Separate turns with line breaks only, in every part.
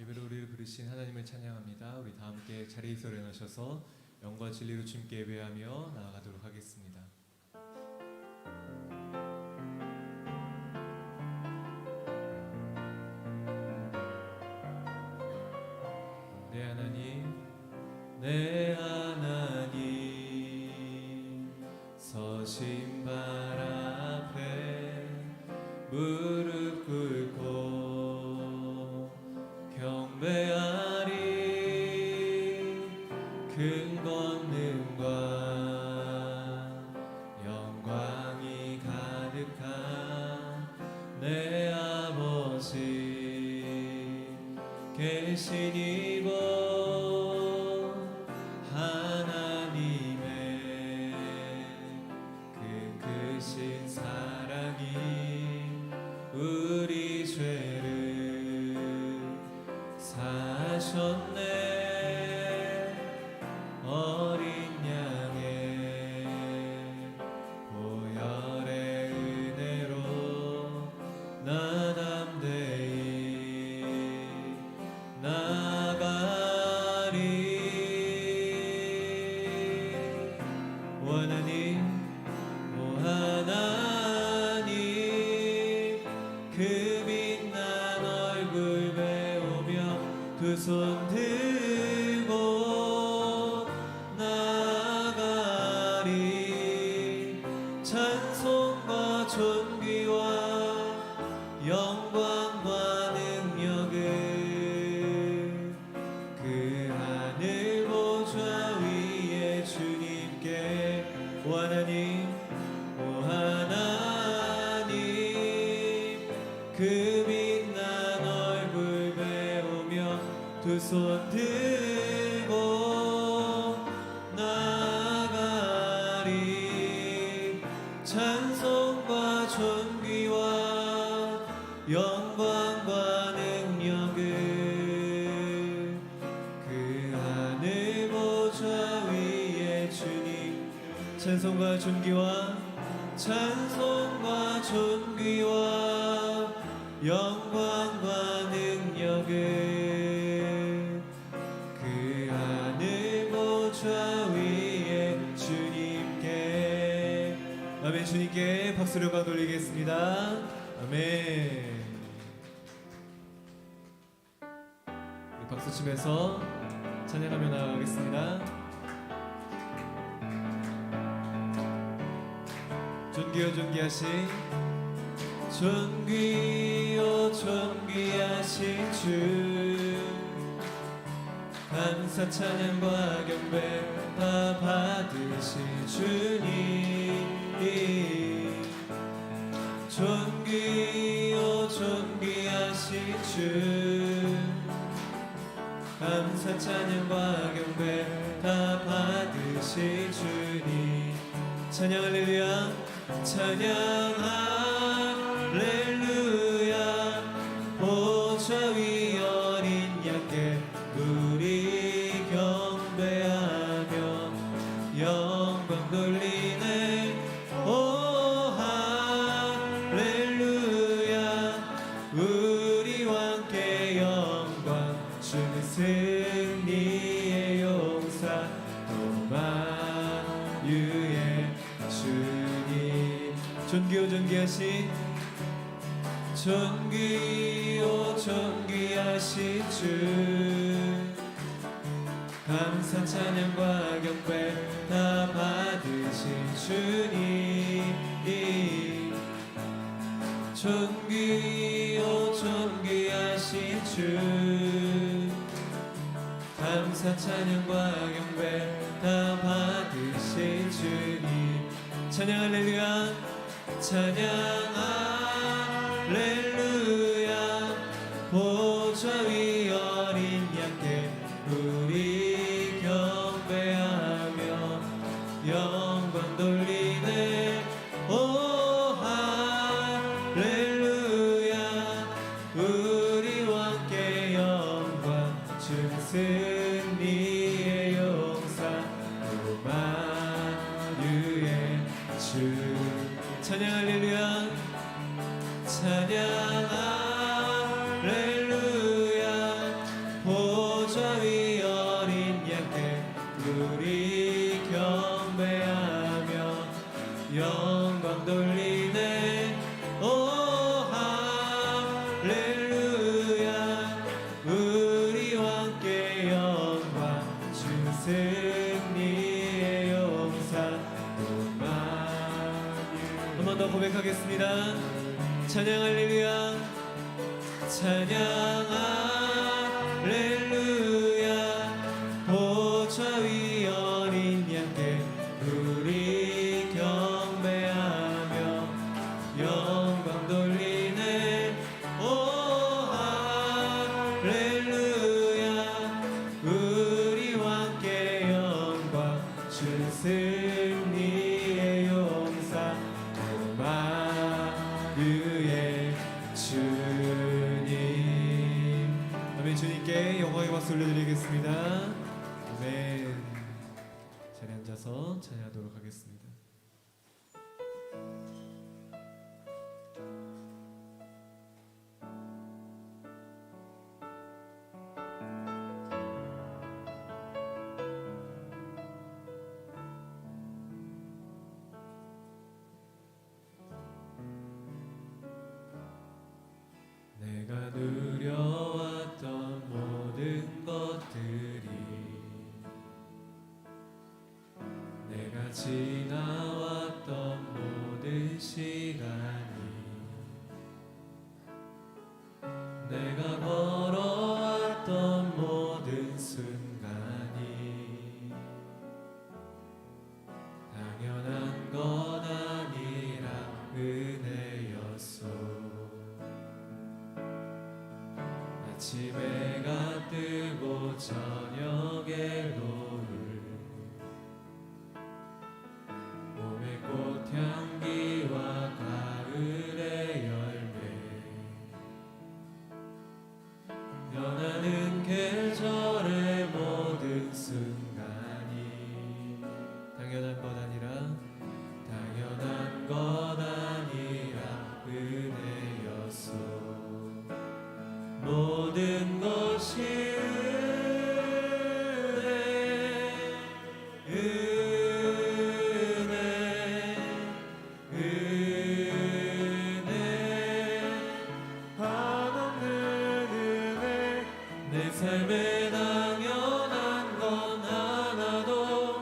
예배로 우리를 부르신 하나님을 찬양합니다. 우리 다 함께 자리에서 일어나셔서 영과 진리로 주님께 예배하며 나아가도록 하겠습니다. 내 하나님, 내 하나님, 서신 발 앞에 무릎 꿇고 경배하리. 큰 권능과 영광이 가득한 내 아버지 계신 이곳, 하나님의 그 크신 사랑이 우리 죄를 사하셨네. 어린 양의 보혈의 은혜로 나 담대히 나가리. 오 하나님, 오 하나님, 그 빛난 얼굴 배우며 두 손 들고 나가리. 찬송과 존귀와 영광과 능력을 그 하늘 보좌 위에 주님께. 오 하나님, 오 하나님, 그 빛난 얼굴 배우며 두 손 들고 나가리. 찬송과 존귀와 영광과 능력을 그 하늘 보좌 위에 주님. 찬송과 존귀와 영광과 능력을 그 하늘 보좌 위에 주님께. 아멘. 주님께 박수를 영광 돌리겠습니다. 아멘. 박수 치면서 찬양하며 나아가겠습니다. 존귀요 존귀하신, 존귀요 존귀하신 주, 감사 찬양과 경배 다 받으신 주님. 존귀요 존귀하신 주, 감사 찬양과 경배 다 받으신 주님. 찬양 할렐루야, 찬양 할렐루야. 보좌 위 어린 양께 우리 경배하며 영광 돌리네. 오 할렐루야. 우리와 함께 영광 주는 승리의 용사 도마유의 주님. 존귀요 존귀하신, 존귀요 존귀하신 주, 감사 찬양과 경배 다 받으신 주님. 존귀요 존귀하신 주, 감사 찬양과 경배 다 받으신 주님. 찬양 할렐루야, 찬양 할렐루야. 보좌 위 어린 양께 우리 경배하며 영광 돌리네. 오 할렐루야. 우리와 함께 영광 주 승리의 용사 도마유의 주. 찬양 할렐루야, 찬양 할렐루야. 할렐루야 우리 왕께 영광 주 승리의 용사 마르의 주님. 아멘. 주님께 영광의 박수 올려드리겠습니다. 아멘. 자리에 앉아서 찬양하도록 하겠습니다. 내가 누려왔던 모든 것들이 내가 지나왔던 모든 시간이 내가 걸어왔던 모든 순간이 당연한 건 아니라 은혜였소. 아침에 해가 뜨고 저녁에 노을 봄의 꽃향기와 가을의 열매 변하는 계절의 모든 순간이 당연한 것 아니라 은혜였소. 모든 것이 은혜 한없는 은혜 내 삶에 당연한 건 하나도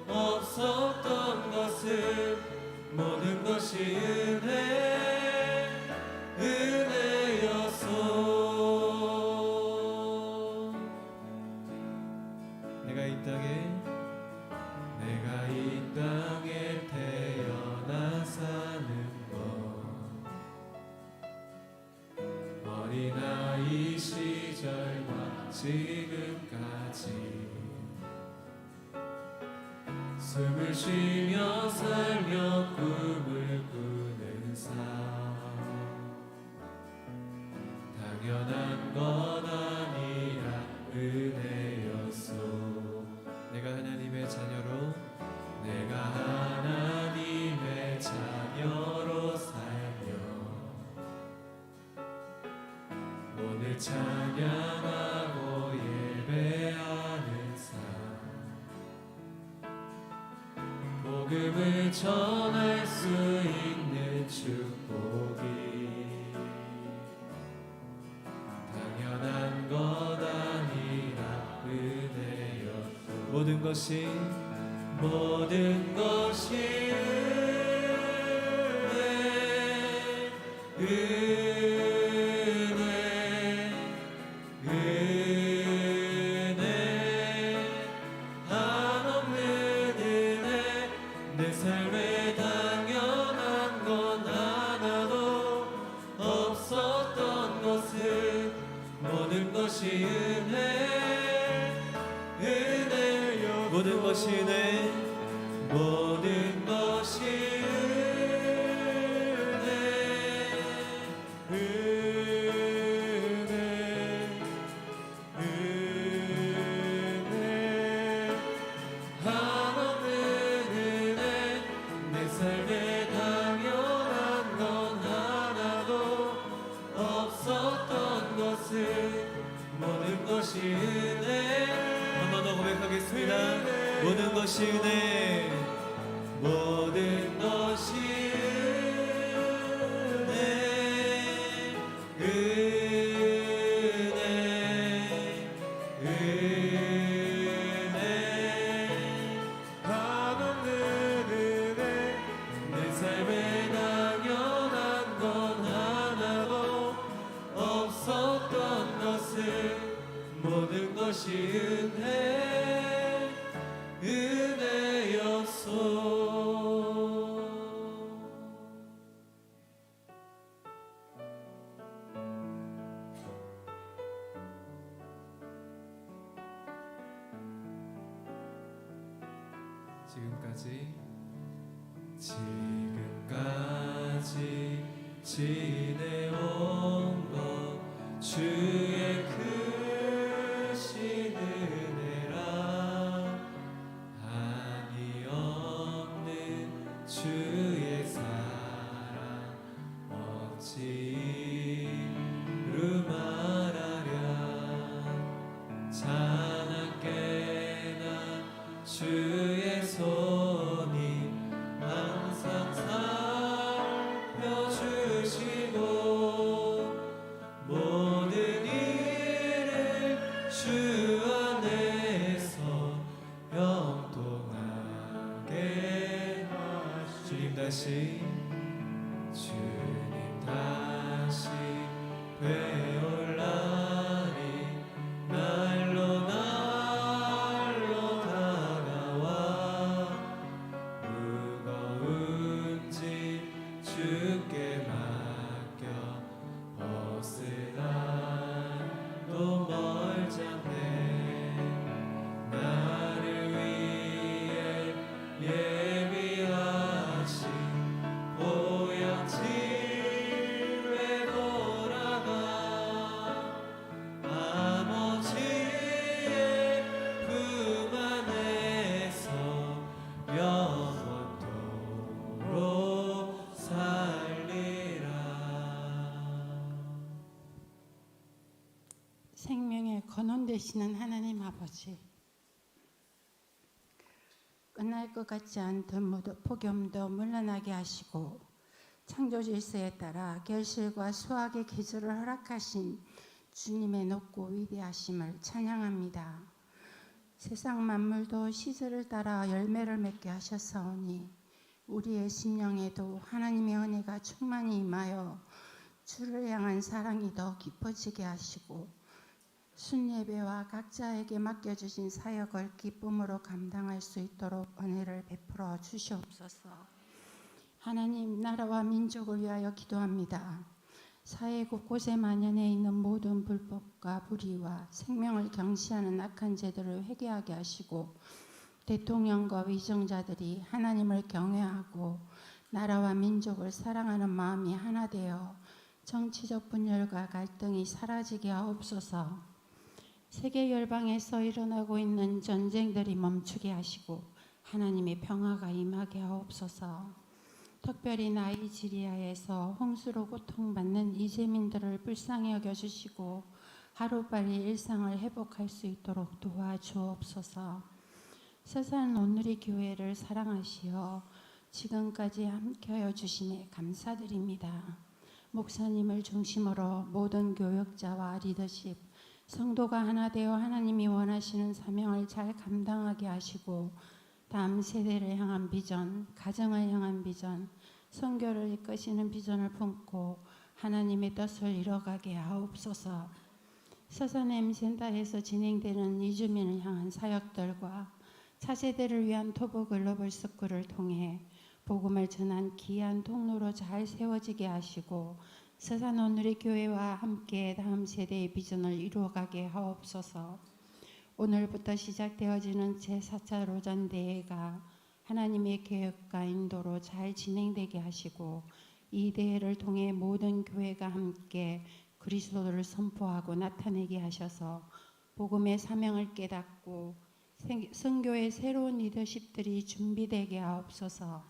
없었던 것을 모든 것이 은혜였소. 내가 이 땅에 태어나 사는 것 어린아이 시절과 지금까지 숨을 쉬며 살며 꿈을 꾸는 삶 당연한 건 아니라 은혜였소. 내가 하나님의 자녀로 살며 오늘 찬양하고 예배하는 삶 복음을 전할 수 있는 축복이 당연한 것 아니라 은혜였고 모든 것이 은혜 한없는 은혜 내 삶에 당연한 건 하나도 없었던 것을 모든 것이 은혜요 모든 것이 은혜 모든 것이 은혜 한없는 은혜 내 삶에 당연한 건 하나도 없었던 것을 모든 것이 은혜 한 번 더 고백하겠습니다. 모든 것이 은혜 모든 것이 은혜 한없는 은혜 내 삶에 당연한 건 하나도 없었던 것을 모든 것이 은혜였소. 지금까지 지내온 것 주의 크신 은혜라 한이 없는 주의 사랑 어찌 이루 말하랴 찬양께나 주의 손이 항상 살펴주시고 모든 일을 주 안에서 영통하게 주님 다시 되올라니 날로 다가와 무거운 짐 주께 맡겨 벗으나 또 멀지 않네 나를 위해 예비하신 보양집에 돌아가 아버지의 품 안에서 영원토록 살리라.
생명의 근원 되시는 하나님 아버지, 끝날 것 같지 않던 폭염도 물러나게 하시고 창조 질서에 따라 결실과 수확의 기술을 허락하신 주님의 높고 위대하심을 찬양합니다. 세상 만물도 시절을 따라 열매를 맺게 하셨사오니 우리의 심령에도 하나님의 은혜가 충만히 임하여 주를 향한 사랑이 더 깊어지게 하시고 순예배와 각자에게 맡겨주신 사역을 기쁨으로 감당할 수 있도록 은혜를 베풀어 주시옵소서. 하나님, 나라와 민족을 위하여 기도합니다. 사회 곳곳에 만연해 있는 모든 불법과 불의와 생명을 경시하는 악한 죄들을 회개하게 하시고 대통령과 위정자들이 하나님을 경외하고 나라와 민족을 사랑하는 마음이 하나 되어 정치적 분열과 갈등이 사라지게 하옵소서. 세계 열방에서 일어나고 있는 전쟁들이 멈추게 하시고 하나님의 평화가 임하게 하옵소서. 특별히 나이지리아에서 홍수로 고통받는 이재민들을 불쌍히 여겨주시고 하루빨리 일상을 회복할 수 있도록 도와주옵소서. 서산 온누리 교회를 사랑하시어 지금까지 함께하여 주심에 감사드립니다. 목사님을 중심으로 모든 교역자와 리더십, 성도가 하나 되어 하나님이 원하시는 사명을 잘 감당하게 하시고 다음 세대를 향한 비전, 가정을 향한 비전, 선교를 이끄시는 비전을 품고 하나님의 뜻을 이뤄가게 하옵소서. 서산 M센터에서 진행되는 이주민을 향한 사역들과 차세대를 위한 토보 글로벌 스쿨을 통해 복음을 전한 귀한 통로로 잘 세워지게 하시고 서산 온누리 교회와 함께 다음 세대의 비전을 이루어가게 하옵소서. 오늘부터 시작되어지는 제4차 로잔대회가 하나님의 계획과 인도로 잘 진행되게 하시고 이 대회를 통해 모든 교회가 함께 그리스도를 선포하고 나타내게 하셔서 복음의 사명을 깨닫고 선교의 새로운 리더십들이 준비되게 하옵소서.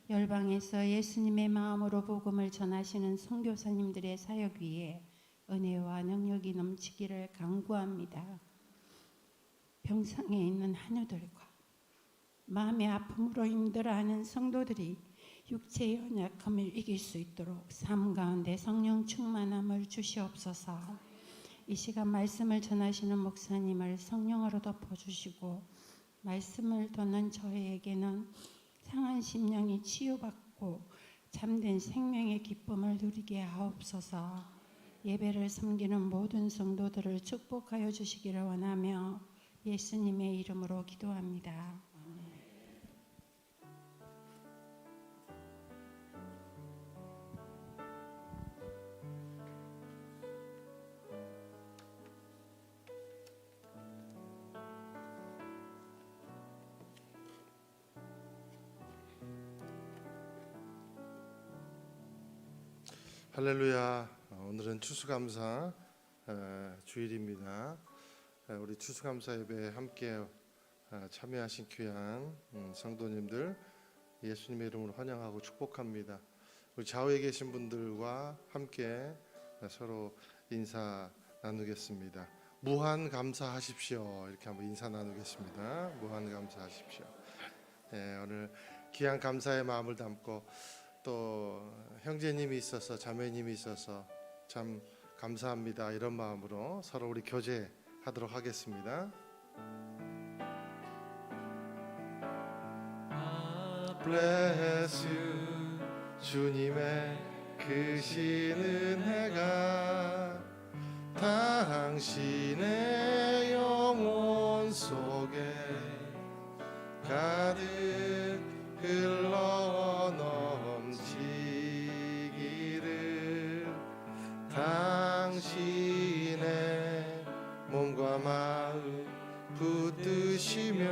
열방에서 예수님의 마음으로 복음을 전하시는 선교사님들의 사역 위에 은혜와 능력이 넘치기를 간구합니다. 병상에 있는 한우들과 마음의 아픔으로 힘들어하는 성도들이 육체의 연약함을 이길 수 있도록 삶 가운데 성령 충만함을 주시옵소서. 이 시간 말씀을 전하시는 목사님을 성령으로 덮어주시고 말씀을 듣는 저희에게는 상한 심령이 치유받고 참된 생명의 기쁨을 누리게 하옵소서. 예배를 섬기는 모든 성도들을 축복하여 주시기를 원하며 예수님의 이름으로 기도합니다.
할렐루야. 오늘은 추수감사 주일입니다. 우리 추수감사 예배에 함께 참여하신 귀한 성도님들 예수님의 이름으로 환영하고 축복합니다. 우리 좌우에 계신 분들과 함께 서로 인사 나누겠습니다. 무한 감사하십시오. 이렇게 한번 인사 나누겠습니다. 무한 감사하십시오. 오늘 귀한 감사의 마음을 담고 또 형제님이 있어서 자매님이 있어서 참 감사합니다. 이런 마음으로 서로 우리 교제하도록 하겠습니다. Bless you. 주님의 크신 은혜가 당신의 영혼 속에 가득 흘러 넘치기를 당신의 몸과 마음 붙드시며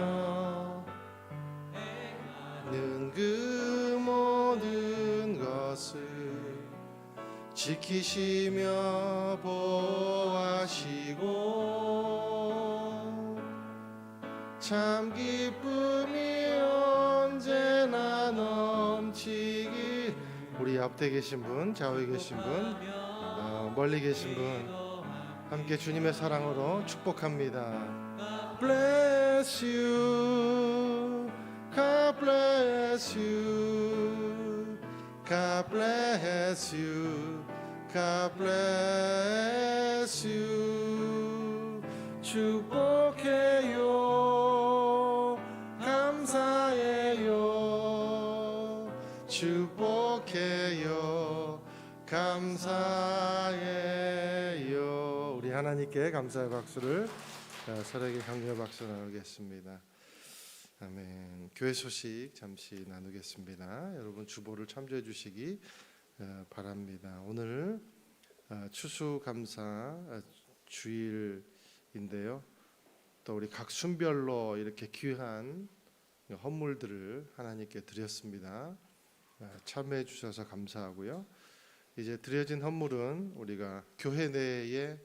행하는 그 모든 것을 지키시며 보호하시고 참 기쁨이 언제나 넘치길. 우리 앞에 계신 분, 좌우에 계신 분, 멀리 계신 분 함께 주님의 사랑으로 축복합니다. Bless you, God bless you, God bless you, God bless you. 축복해요, 감사해요, 축복해요, 감사해요. 우리 하나님께 감사의 박수를 서로에게 강력의 박수 나누겠습니다. 아멘. 교회 소식 잠시 나누겠습니다. 여러분 주보를 참조해 주시기 바랍니다. 오늘 추수감사 주일인데요. 또 우리 각 순별로 이렇게 귀한 헌물들을 하나님께 드렸습니다. 참여해 주셔서 감사하고요. 이제 드려진 헌물은 우리가 교회 내에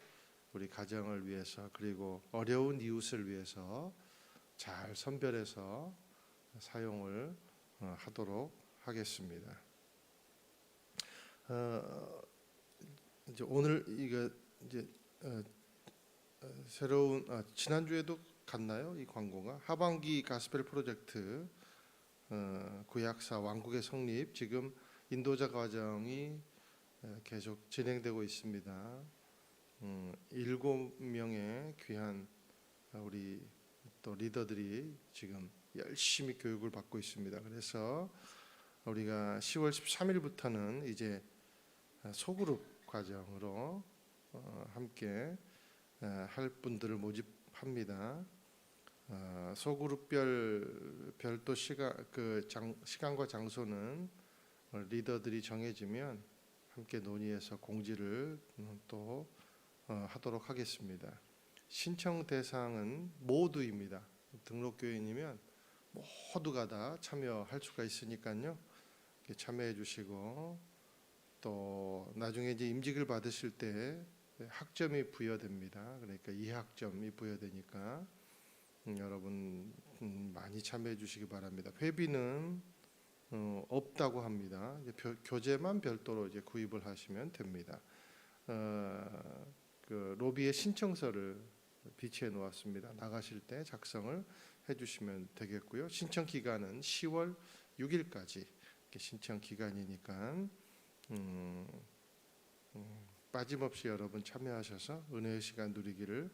우리 가정을 위해서 그리고 어려운 이웃을 위해서 잘 선별해서 사용을 하도록 하겠습니다. 이제 오늘 이거 이제 새로운 지난주에도 갔나요? 이 광고가 하반기 가스펠 프로젝트 구약사 왕국의 성립 지금 인도자 과정이 계속 진행되고 있습니다. 7명의 귀한 우리 또 리더들이 지금 열심히 교육을 받고 있습니다. 그래서 우리가 10월 13일부터는 이제 소그룹 과정으로 함께 할 분들을 모집합니다. 소그룹별 별도 시간과 장소는 리더들이 정해지면 함께 논의해서 공지를 또 하도록 하겠습니다. 신청 대상은 모두입니다. 등록 교인이면 모두가 다 참여할 수가 있으니까요. 참여해 주시고 또 나중에 이제 임직을 받으실 때 학점이 부여됩니다. 그러니까 2학점이 부여되니까 여러분 많이 참여해 주시기 바랍니다. 회비는 없다고 합니다. 교재만 별도로 이제 구입을 하시면 됩니다. 그 로비에 신청서를 비치해 놓았습니다. 나가실 때 작성을 해주시면 되겠고요. 신청 기간은 10월 6일까지 신청 기간이니까 빠짐없이 여러분 참여하셔서 은혜의 시간 누리기를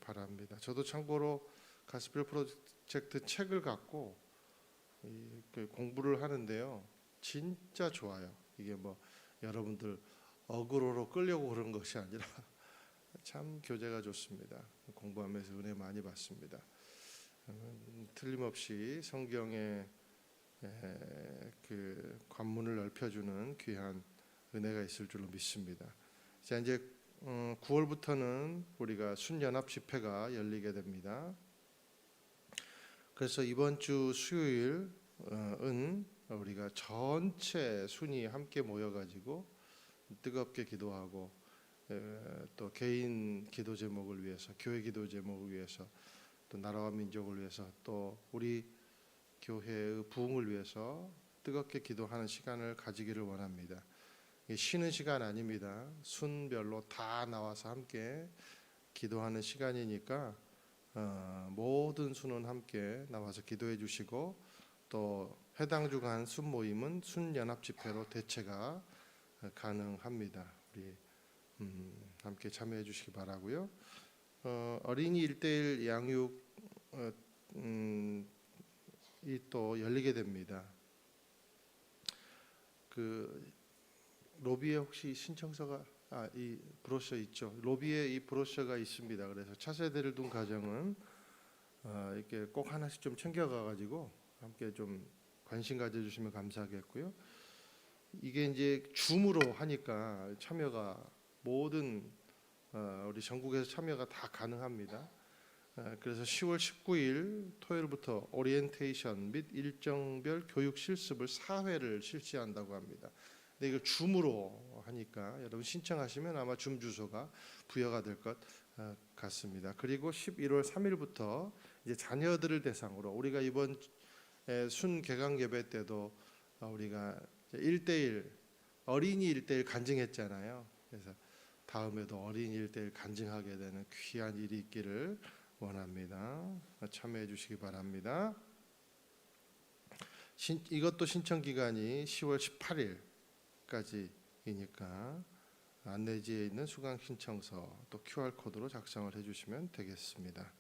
바랍니다. 저도 참고로 가스펠 프로젝트 책을 갖고 공부를 하는데요. 진짜 좋아요. 이게 뭐 여러분들 어그로로 끌려고 그런 것이 아니라 참 교재가 좋습니다. 공부하면서 은혜 많이 받습니다. 틀림없이 성경의 그 관문을 넓혀주는 귀한 은혜가 있을 줄로 믿습니다. 자, 이제 9월부터는 우리가 순연합 집회가 열리게 됩니다. 그래서 이번 주 수요일은 우리가 전체 순이 함께 모여가지고 뜨겁게 기도하고 또 개인 기도 제목을 위해서, 교회 기도 제목을 위해서, 또 나라와 민족을 위해서, 또 우리 교회의 부흥을 위해서 뜨겁게 기도하는 시간을 가지기를 원합니다. 이게 쉬는 시간 아닙니다. 순별로 다 나와서 함께 기도하는 시간이니까 모든 순은 함께 나와서 기도해 주시고, 또 해당 주간 순 모임은 순 연합 집회로 대체가 가능합니다. 우리 함께 참여해 주시기 바라고요. 어린이 1:1 양육 이 또 열리게 됩니다. 그 로비에 혹시 신청서가 이 브로셔 있죠? 로비에 이 브로셔가 있습니다. 그래서 차세대를 둔 가정은 이렇게 꼭 하나씩 좀 챙겨가 가지고 함께 좀 관심 가져주시면 감사하겠고요. 이게 이제 줌으로 하니까 참여가 모든 우리 전국에서 참여가 다 가능합니다. 그래서 10월 19일 토요일부터 오리엔테이션 및 일정별 교육 실습을 4회를 실시한다고 합니다. 근데 이거 줌으로 하니까 여러분 신청하시면 아마 줌 주소가 부여가 될 것 같습니다. 그리고 11월 3일부터 이제 자녀들을 대상으로, 우리가 이번 순 개강 예배 때도 우리가 1:1 어린이 1:1 간증했잖아요. 그래서 다음에도 어린이 1:1 간증하게 되는 귀한 일이 있기를 원합니다. 참여해 주시기 바랍니다. 이것도 신청 기간이 10월 18일까지이니까 안내지에 있는 수강 신청서 또 QR 코드로 작성을 해주시면 되겠습니다.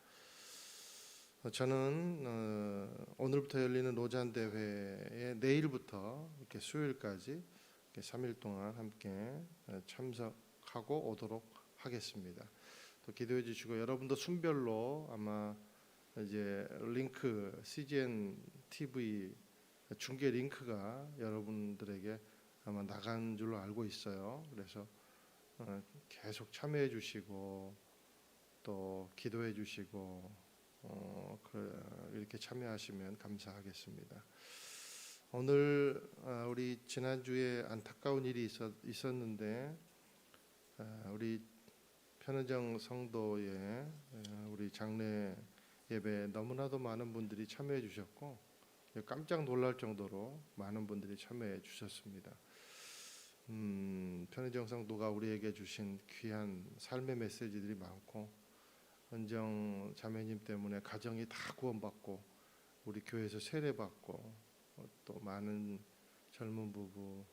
저는 오늘부터 열리는 로잔 대회에 내일부터 이렇게 수요일까지 이렇게 3일 동안 함께 참석하고 오도록 하겠습니다. 또 기도해 주시고, 여러분도 순별로 아마 이제 링크 CGN TV 중계 링크가 여러분들에게 아마 나간 줄로 알고 있어요. 그래서 계속 참여해 주시고 또 기도해 주시고 이렇게 참여하시면 감사하겠습니다. 오늘 우리 지난주에 안타까운 일이 있었는데 우리 편의정 성도의 우리 장례 예배에 너무나도 많은 분들이 참여해 주셨고 깜짝 놀랄 정도로 많은 분들이 참여해 주셨습니다. 편의정 성도가 우리에게 주신 귀한 삶의 메시지들이 많고, 은정 자매님 때문에 가정이 다 구원받고 우리 교회에서 세례받고 또 많은 젊은 부부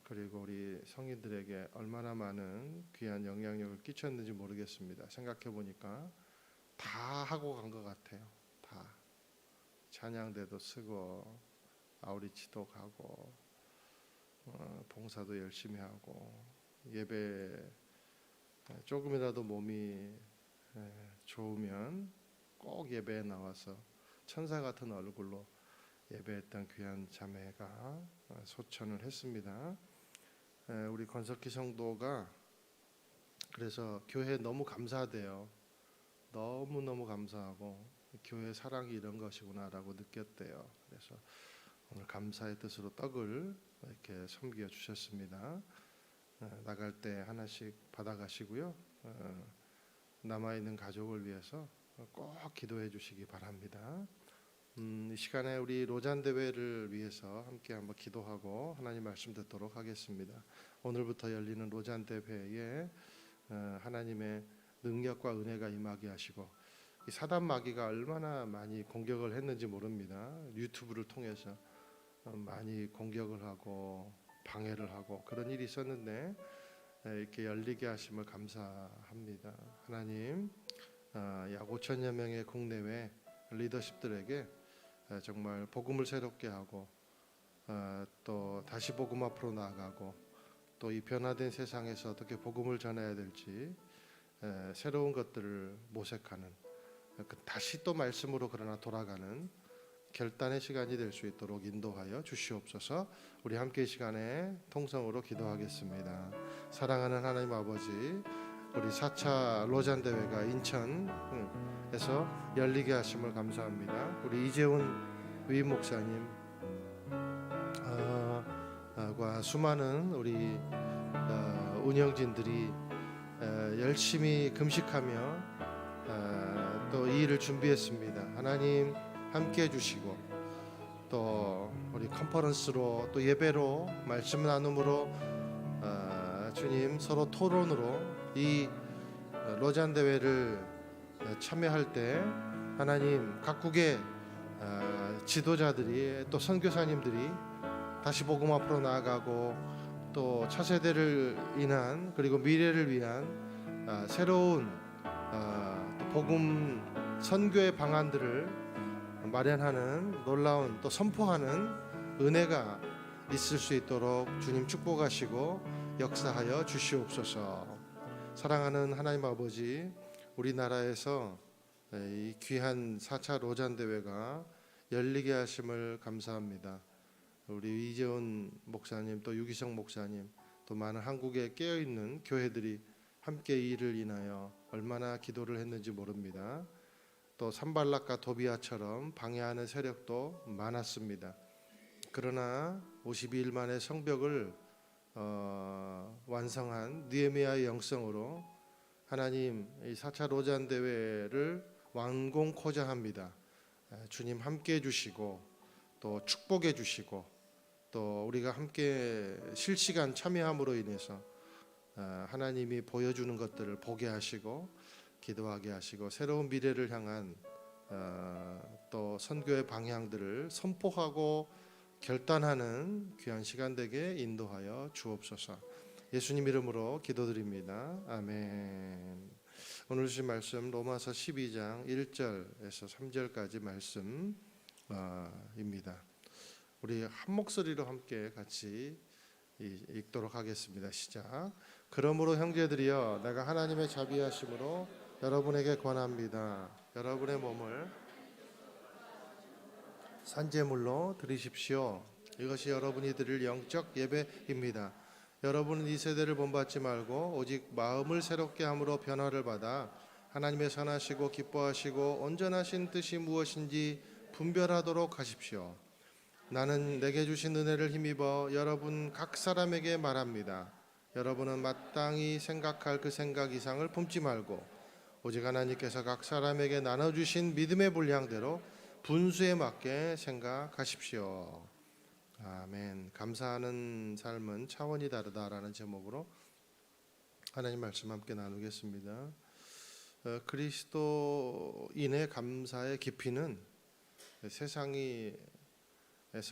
그리고 우리 성인들에게 얼마나 많은 귀한 영향력을 끼쳤는지 모르겠습니다. 생각해 보니까 다 하고 간 것 같아요. 다 찬양대도 쓰고 아우리치도 가고 봉사도 열심히 하고, 예배 조금이라도 몸이 좋으면 꼭 예배에 나와서 천사 같은 얼굴로 예배했던 귀한 자매가 소천을 했습니다. 우리 권석희 성도가 그래서 교회에 너무 감사하대요. 너무너무 감사하고 교회 사랑이 이런 것이구나라고 느꼈대요. 그래서 오늘 감사의 뜻으로 떡을 이렇게 섬겨 주셨습니다. 나갈 때 하나씩 받아가시고요. 남아있는 가족을 위해서 꼭 기도해 주시기 바랍니다. 이 시간에 우리 로잔 대회를 위해서 함께 한번 기도하고 하나님 말씀 듣도록 하겠습니다. 오늘부터 열리는 로잔 대회에 하나님의 능력과 은혜가 임하게 하시고, 이 사단 마귀가 얼마나 많이 공격을 했는지 모릅니다. 유튜브를 통해서 많이 공격을 하고 방해를 하고 그런 일이 있었는데 이렇게 열리게 하심을 감사합니다. 하나님, 약 5천여 명의 국내외 리더십들에게 정말 복음을 새롭게 하고 또 다시 복음 앞으로 나아가고, 또 이 변화된 세상에서 어떻게 복음을 전해야 될지 새로운 것들을 모색하는, 다시 또 말씀으로 그러나 돌아가는 결단의 시간이 될 수 있도록 인도하여 주시옵소서. 우리 함께 이 시간에 통성으로 기도하겠습니다. 사랑하는 하나님 아버지, 우리 4차 로잔 대회가 인천에서 열리게 하심을 감사합니다. 우리 이재훈 위임 목사님 과 수많은 우리 운영진들이 열심히 금식하며 또 이 일을 준비했습니다. 하나님 함께 해주시고 또 우리 컨퍼런스로 또 예배로 말씀 나눔으로 주님 서로 토론으로 이 로잔 대회를 참여할 때 하나님 각국의 지도자들이 또 선교사님들이 다시 복음 앞으로 나아가고 또 차세대를 인한 그리고 미래를 위한 새로운 또 복음 선교의 방안들을 마련하는 놀라운 또 선포하는 은혜가 있을 수 있도록 주님 축복하시고 역사하여 주시옵소서. 사랑하는 하나님 아버지, 우리나라에서 이 귀한 4차 로잔 대회가 열리게 하심을 감사합니다. 우리 이재훈 목사님 또 유기성 목사님 또 많은 한국에 깨어있는 교회들이 함께 이 일을 인하여 얼마나 기도를 했는지 모릅니다. 또 산발락과 도비아처럼 방해하는 세력도 많았습니다. 그러나 52일 만에 성벽을 완성한 느헤미야의 영성으로 하나님 이 4차 로잔 대회를 완공코자 합니다. 주님 함께 해주시고 또 축복해 주시고 또 우리가 함께 실시간 참여함으로 인해서 하나님이 보여주는 것들을 보게 하시고 기도하게 하시고 새로운 미래를 향한 또 선교의 방향들을 선포하고 결단하는 귀한 시간 되게 인도하여 주옵소서. 예수님 이름으로 기도드립니다. 아멘. 오늘 주신 말씀 로마서 12장 1절에서 3절까지 말씀입니다. 우리 한 목소리로 함께 같이 읽도록 하겠습니다. 시작. 그러므로 형제들이여 내가 하나님의 자비하심으로 여러분에게 권합니다. 여러분의 몸을 산제물로 드리십시오. 이것이 여러분이 드릴 영적 예배입니다. 여러분은 이 세대를 본받지 말고 오직 마음을 새롭게 함으로 변화를 받아 하나님의 선하시고 기뻐하시고 온전하신 뜻이 무엇인지 분별하도록 하십시오. 나는 내게 주신 은혜를 힘입어 여러분 각 사람에게 말합니다. 여러분은 마땅히 생각할 그 생각 이상을 품지 말고 오직 하나님께서 각 사람에게 나눠주신 믿음의 분량대로 분수에 맞게 생각하십시오. 아멘. 감사하는 삶은 차원이 다르다라는 제목으로 하나님 말씀 함께 나누겠습니다. 그리스도인의 감사의 깊이는 세상에서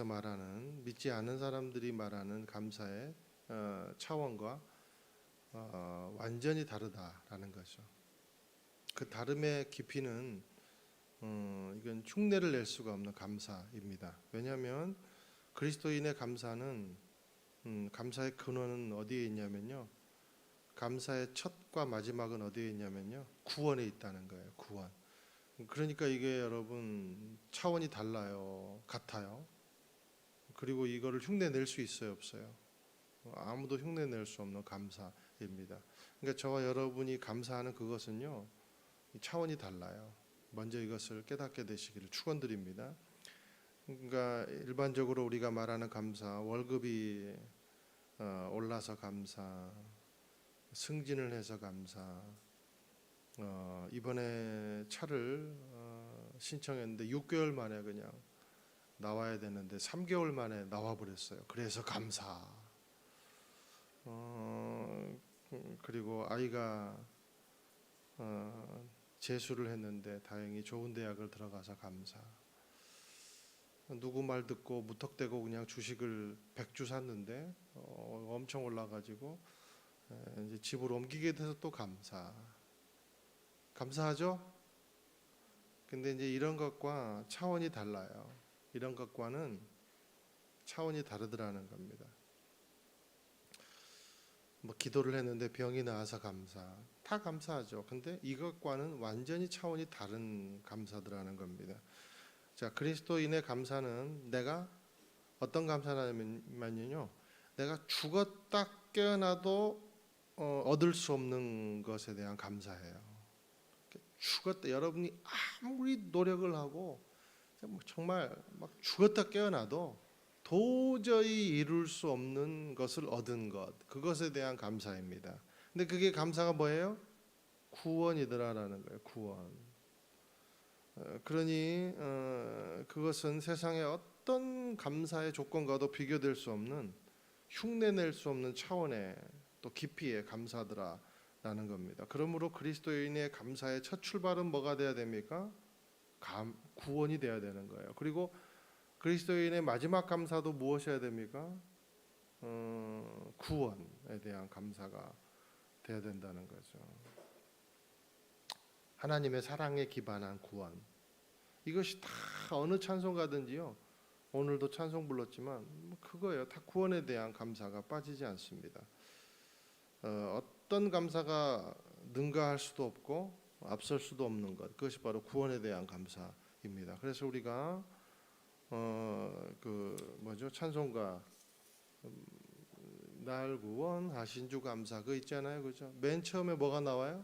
말하는 믿지 않는 사람들이 말하는 감사의 차원과 완전히 다르다라는 거죠. 그 다름의 깊이는 이건 흉내를 낼 수가 없는 감사입니다. 왜냐하면 그리스도인의 감사는 감사의 근원은 어디에 있냐면요. 감사의 첫과 마지막은 어디에 있냐면요. 구원에 있다는 거예요. 구원. 그러니까 이게 여러분 차원이 달라요. 같아요. 그리고 이거를 흉내낼 수 있어요, 없어요? 아무도 흉내낼 수 없는 감사입니다. 그러니까 저와 여러분이 감사하는 그것은요. 차원이 달라요. 먼저 이것을 깨닫게 되시기를 축원드립니다. 그러니까 일반적으로 우리가 말하는 감사, 월급이 올라서 감사, 승진을 해서 감사, 이번에 차를 신청했는데 6개월 만에 그냥 나와야 되는데 3개월 만에 나와 버렸어요. 그래서 감사. 그리고 아이가 재수를 했는데 다행히 좋은 대학을 들어가서 감사. 누구 말 듣고 무턱대고 그냥 주식을 100주 샀는데 엄청 올라가지고 이제 집으로 옮기게 돼서 또 감사. 감사하죠? 근데 이제 이런 것과 차원이 달라요. 이런 것과는 차원이 다르더라는 겁니다. 뭐 기도를 했는데 병이 나아서 감사. 다 감사하죠. 근데 이것과는 완전히 차원이 다른 감사더라는 겁니다. 자, 그리스도인의 감사는 내가 어떤 감사냐면요. 내가 죽었다 깨어나도 얻을 수 없는 것에 대한 감사예요. 죽었다 여러분이 아무리 노력을 하고 정말 막 죽었다 깨어나도 도저히 이룰 수 없는 것을 얻은 것, 그것에 대한 감사입니다. 근데 그게 감사가 뭐예요? 구원이더라라는 거예요. 구원. 그러니 그것은 세상의 어떤 감사의 조건과도 비교될 수 없는, 흉내낼 수 없는 차원의 또 깊이의 감사더라라는 겁니다. 그러므로 그리스도인의 감사의 첫 출발은 뭐가 돼야 됩니까? 구원이 돼야 되는 거예요. 그리고 그리스도인의 마지막 감사도 무엇이어야 됩니까? 구원에 대한 감사가 돼야 된다는 거죠. 하나님의 사랑에 기반한 구원. 이것이 다 어느 찬송가든지요. 오늘도 찬송 불렀지만 그거예요. 다 구원에 대한 감사가 빠지지 않습니다. 어떤 감사가 능가할 수도 없고 앞설 수도 없는 것. 그것이 바로 구원에 대한 감사입니다. 그래서 우리가 찬송가 날 구원하신 주 감사 그거 있잖아요. 그죠? 맨 처음에 뭐가 나와요?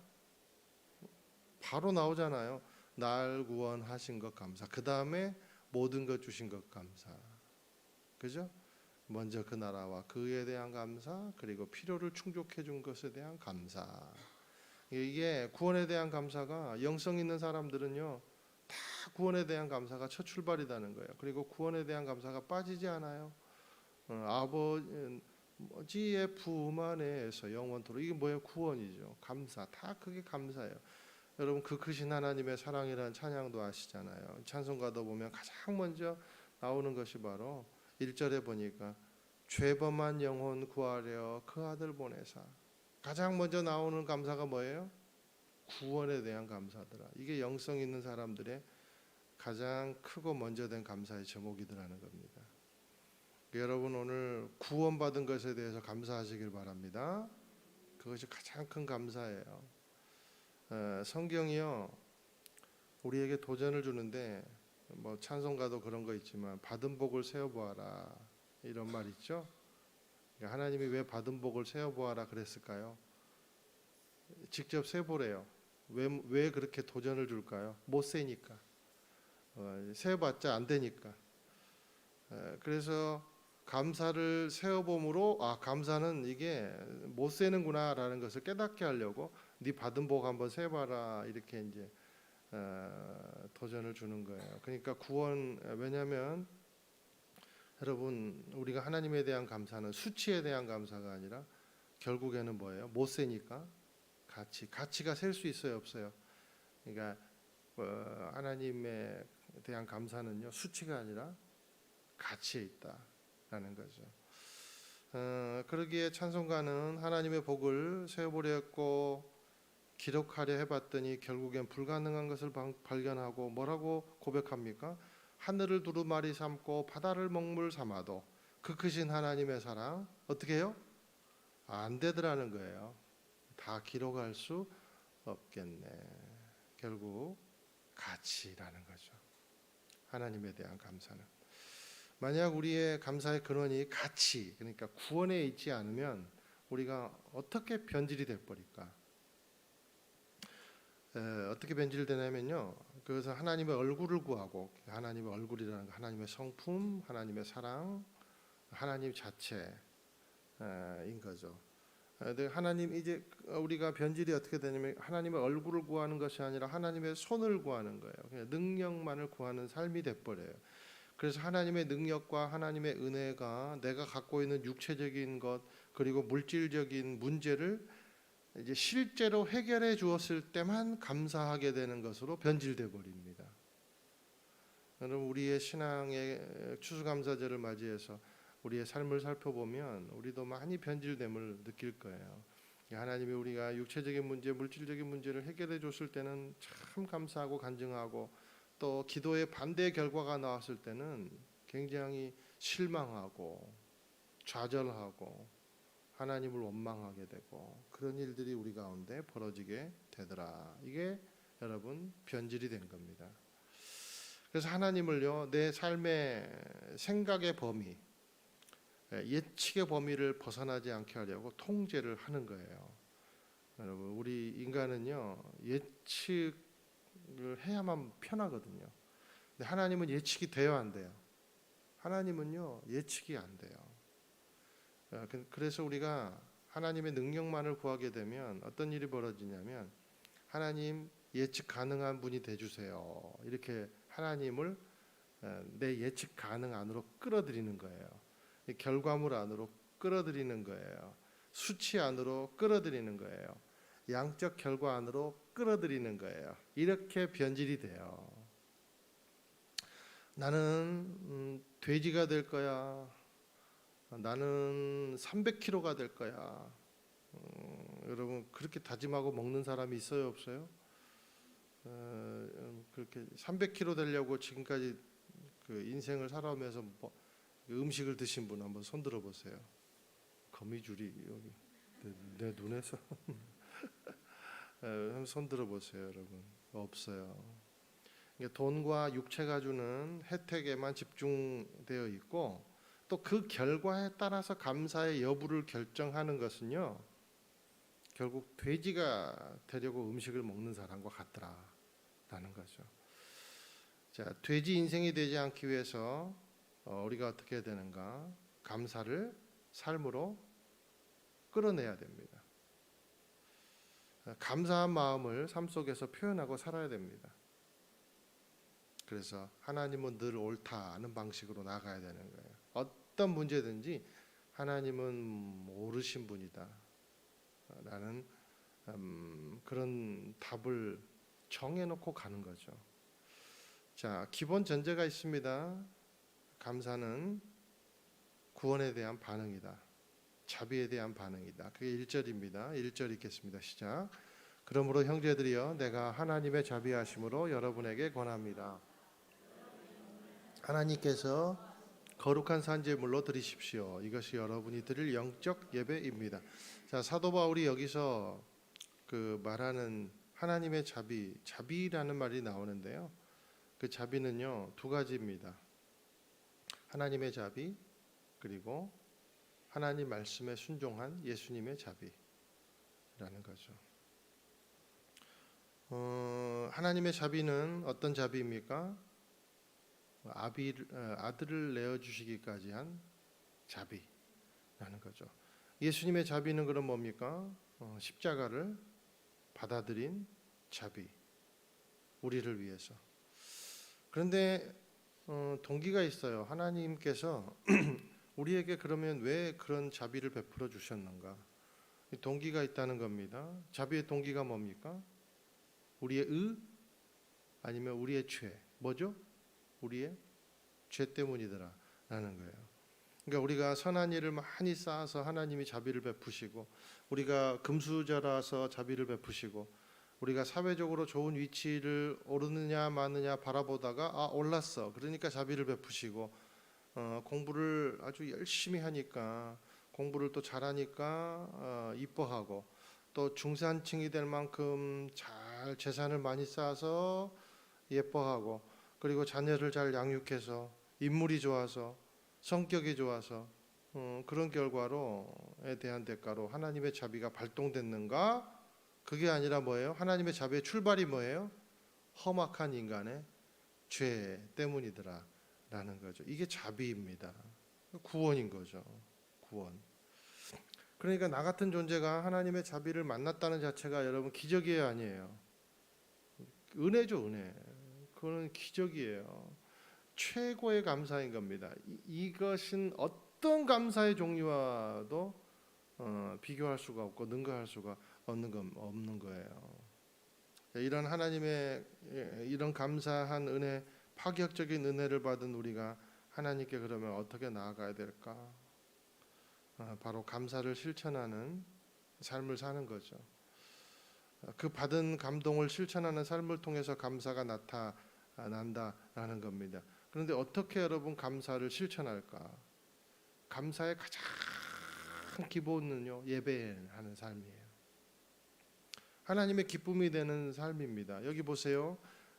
바로 나오잖아요. 날 구원하신 것 감사. 그 다음에 모든 것 주신 것 감사. 그죠? 먼저 그 나라와 그에 대한 감사, 그리고 필요를 충족해 준 것에 대한 감사. 이게 구원에 대한 감사가, 영성 있는 사람들은요 다 구원에 대한 감사가 첫 출발이라는 거예요. 그리고 구원에 대한 감사가 빠지지 않아요. 아버지의 품 안에서 영원토록. 이게 뭐예요? 구원이죠. 감사. 다 그게 감사예요. 여러분 그 크신 하나님의 사랑이라는 찬양도 아시잖아요. 찬송가도 보면 가장 먼저 나오는 것이 바로 1절에 보니까 죄범한 영혼 구하려 그 아들 보내사. 가장 먼저 나오는 감사가 뭐예요? 구원에 대한 감사더라. 이게 영성 있는 사람들의 가장 크고 먼저 된 감사의 제목이더라는 겁니다. 여러분 오늘 구원받은 것에 대해서 감사하시길 바랍니다. 그것이 가장 큰 감사예요. 성경이요 우리에게 도전을 주는데 뭐 찬송가도 그런 거 있지만 받은 복을 세어보아라 이런 말 있죠. 하나님이 왜 받은 복을 세어보아라 그랬을까요? 직접 세보래요. 왜 그렇게 도전을 줄까요? 못 세니까. 세어봤자 안 되니까. 그래서 감사를 세어봄으로 감사는 이게 못 세는구나라는 것을 깨닫게 하려고 네 받은 복 한번 세봐라 이렇게 이제 도전을 주는 거예요. 그러니까 구원, 왜냐하면 여러분 우리가 하나님에 대한 감사는 수치에 대한 감사가 아니라 결국에는 뭐예요? 못 세니까 가치가 셀 수 있어요, 없어요? 그러니까 하나님에 대한 감사는요 수치가 아니라 가치에 있다라는 거죠. 그러기에 찬송가는 하나님의 복을 세어보려 했고 기록하려 해봤더니 결국엔 불가능한 것을 발견하고 뭐라고 고백합니까? 하늘을 두루마리 삼고 바다를 먹물 삼아도 그 크신 하나님의 사랑 어떻게 해요? 안 되더라는 거예요. 다 기록할 수 없겠네. 결국 가치라는 거죠. 하나님에 대한 감사는. 만약 우리의 감사의 근원이 가치, 그러니까 구원에 있지 않으면 우리가 어떻게 변질이 돼버릴까? 어떻게 변질되냐면요. 그래서 하나님의 얼굴을 구하고, 하나님의 얼굴이라는 거, 하나님의 성품, 하나님의 사랑, 하나님 자체인 거죠. 하나님 이제 우리가 변질이 어떻게 되냐면 하나님의 얼굴을 구하는 것이 아니라 하나님의 손을 구하는 거예요. 그냥 능력만을 구하는 삶이 돼버려요. 그래서 하나님의 능력과 하나님의 은혜가 내가 갖고 있는 육체적인 것 그리고 물질적인 문제를 이제 실제로 해결해 주었을 때만 감사하게 되는 것으로 변질돼 버립니다. 여러분 우리의 신앙의 추수감사절을 맞이해서 우리의 삶을 살펴보면 우리도 많이 변질됨을 느낄 거예요. 하나님이 우리가 육체적인 문제, 물질적인 문제를 해결해 줬을 때는 참 감사하고 간증하고 또 기도의 반대 결과가 나왔을 때는 굉장히 실망하고 좌절하고 하나님을 원망하게 되고 그런 일들이 우리 가운데 벌어지게 되더라. 이게 여러분 변질이 된 겁니다. 그래서 하나님을요 내 삶의 생각의 범위, 예측의 범위를 벗어나지 않게 하려고 통제를 하는 거예요. 여러분 우리 인간은요 예측을 해야만 편하거든요. 근데 하나님은 예측이 돼야 안 돼요. 하나님은요 예측이 안 돼요. 그래서 우리가 하나님의 능력만을 구하게 되면 어떤 일이 벌어지냐면 하나님 예측 가능한 분이 돼주세요. 이렇게 하나님을 내 예측 가능 안으로 끌어들이는 거예요. 결과물 안으로 끌어들이는 거예요. 수치 안으로 끌어들이는 거예요. 양적 결과 안으로 끌어들이는 거예요. 이렇게 변질이 돼요. 나는 돼지가 될 거야. 나는 300kg가 될 거야. 여러분 그렇게 다짐하고 먹는 사람이 있어요, 없어요? 그렇게 300kg 되려고 지금까지 그 인생을 살아오면서 뭐 음식을 드신 분 한번 손 들어 보세요. 거미줄이 여기 내 눈에서 한번 손 들어 보세요, 여러분. 없어요. 돈과 육체가 주는 혜택에만 집중되어 있고 또 그 결과에 따라서 감사의 여부를 결정하는 것은요 결국 돼지가 되려고 음식을 먹는 사람과 같더라라는 거죠. 자, 돼지 인생이 되지 않기 위해서 우리가 어떻게 해야 되는가? 감사를 삶으로 끌어내야 됩니다. 감사한 마음을 삶 속에서 표현하고 살아야 됩니다. 그래서 하나님은 늘 옳다는 방식으로 나가야 되는 거예요. 어떤 문제든지 하나님은 옳으신 분이다 라는 그런 답을 정해놓고 가는 거죠. 자, 기본 전제가 있습니다. 감사는 구원에 대한 반응이다. 자비에 대한 반응이다. 그게 1절입니다. 1절 읽겠습니다. 시작. 그러므로 형제들이여 내가 하나님의 자비하심으로 여러분에게 권합니다. 하나님께서 거룩한 산제물로 드리십시오. 이것이 여러분이 드릴 영적 예배입니다. 자, 사도 바울이 여기서 그 말하는 하나님의 자비라는 말이 나오는데요. 그 자비는요 두 가지입니다. 하나님의 자비 그리고 하나님 말씀에 순종한 예수님의 자비라는 거죠. 하나님의 자비는 어떤 자비입니까? 아들을 내어주시기까지 한 자비라는 거죠. 예수님의 자비는 그럼 뭡니까? 십자가를 받아들인 자비, 우리를 위해서. 그런데 동기가 있어요. 하나님께서 우리에게 그러면 왜 그런 자비를 베풀어 주셨는가? 동기가 있다는 겁니다. 자비의 동기가 뭡니까? 우리의 의 아니면 우리의 죄. 뭐죠? 우리의 죄 때문이더라 라는 거예요. 그러니까 우리가 선한 일을 많이 쌓아서 하나님이 자비를 베푸시고 우리가 금수저라서 자비를 베푸시고 우리가 사회적으로 좋은 위치를 오르느냐 마느냐 바라보다가 올랐어. 그러니까 자비를 베푸시고 공부를 아주 열심히 하니까 공부를 또 잘하니까 이뻐하고 또 중산층이 될 만큼 잘 재산을 많이 쌓아서 예뻐하고 그리고 자녀를 잘 양육해서 인물이 좋아서 성격이 좋아서 그런 결과로에 대한 대가로 하나님의 자비가 발동됐는가? 그게 아니라 뭐예요? 하나님의 자비의 출발이 뭐예요? 험악한 인간의 죄 때문이더라 라는 거죠. 이게 자비입니다. 구원인 거죠. 구원. 그러니까 나 같은 존재가 하나님의 자비를 만났다는 자체가 여러분 기적이에요, 아니에요? 은혜죠, 은혜. 그거는 기적이에요. 최고의 감사인 겁니다. 이것은 어떤 감사의 종류와도 비교할 수가 없고 능가할 수가 없는 거예요. 이런 하나님의 이런 감사한 은혜, 파격적인 은혜를 받은 우리가 하나님께 그러면 어떻게 나아가야 될까? 바로 감사를 실천하는 삶을 사는 거죠. 그 받은 감동을 실천하는 삶을 통해서 감사가 나타난다라는 겁니다. 그런데 어떻게 여러분 감사를 실천할까? 감사의 가장 기본은요 예배하는 삶이에요. 하나님의 기쁨이 되는 삶입니다. 여기 보세요.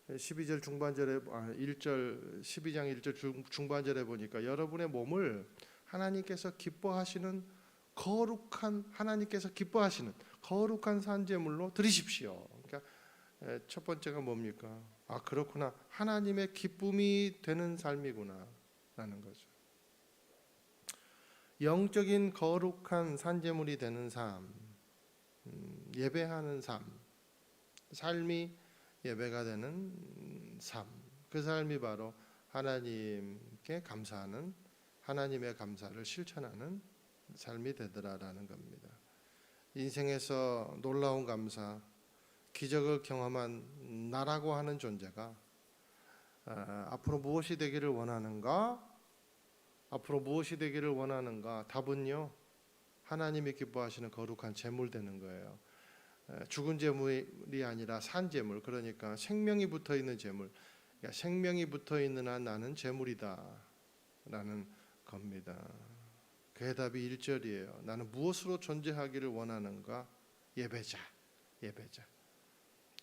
12절 중반절에 1절 12장 1절 중반절에 보니까 여러분의 몸을 하나님께서 기뻐하시는 거룩한 산제물로 드리십시오. 그러니까 첫 번째가 뭡니까? 그렇구나. 하나님의 기쁨이 되는 삶이구나 거죠. 영적인 거룩한 산제물이 되는 삶, 예배하는 삶, 삶이 예배가 되는 삶, 그 삶이 바로 하나님께 감사하는, 하나님의 감사를 실천하는 삶이 되더라라는 겁니다. 인생에서 놀라운 감사, 기적을 경험한 나라고 하는 존재가 앞으로 무엇이 되기를 원하는가? 앞으로 무엇이 되기를 원하는가? 답은요, 하나님이 기뻐하시는 거룩한 제물 되는 거예요. 죽은 제물이 아니라 산 제물, 그러니까 생명이 붙어 있는 제물. 그러니까 생명이 붙어 있는 한 나는 제물이다 라는 겁니다. 그의 답이 1절이에요. 나는 무엇으로 존재하기를 원하는가? 예배자, 예배자.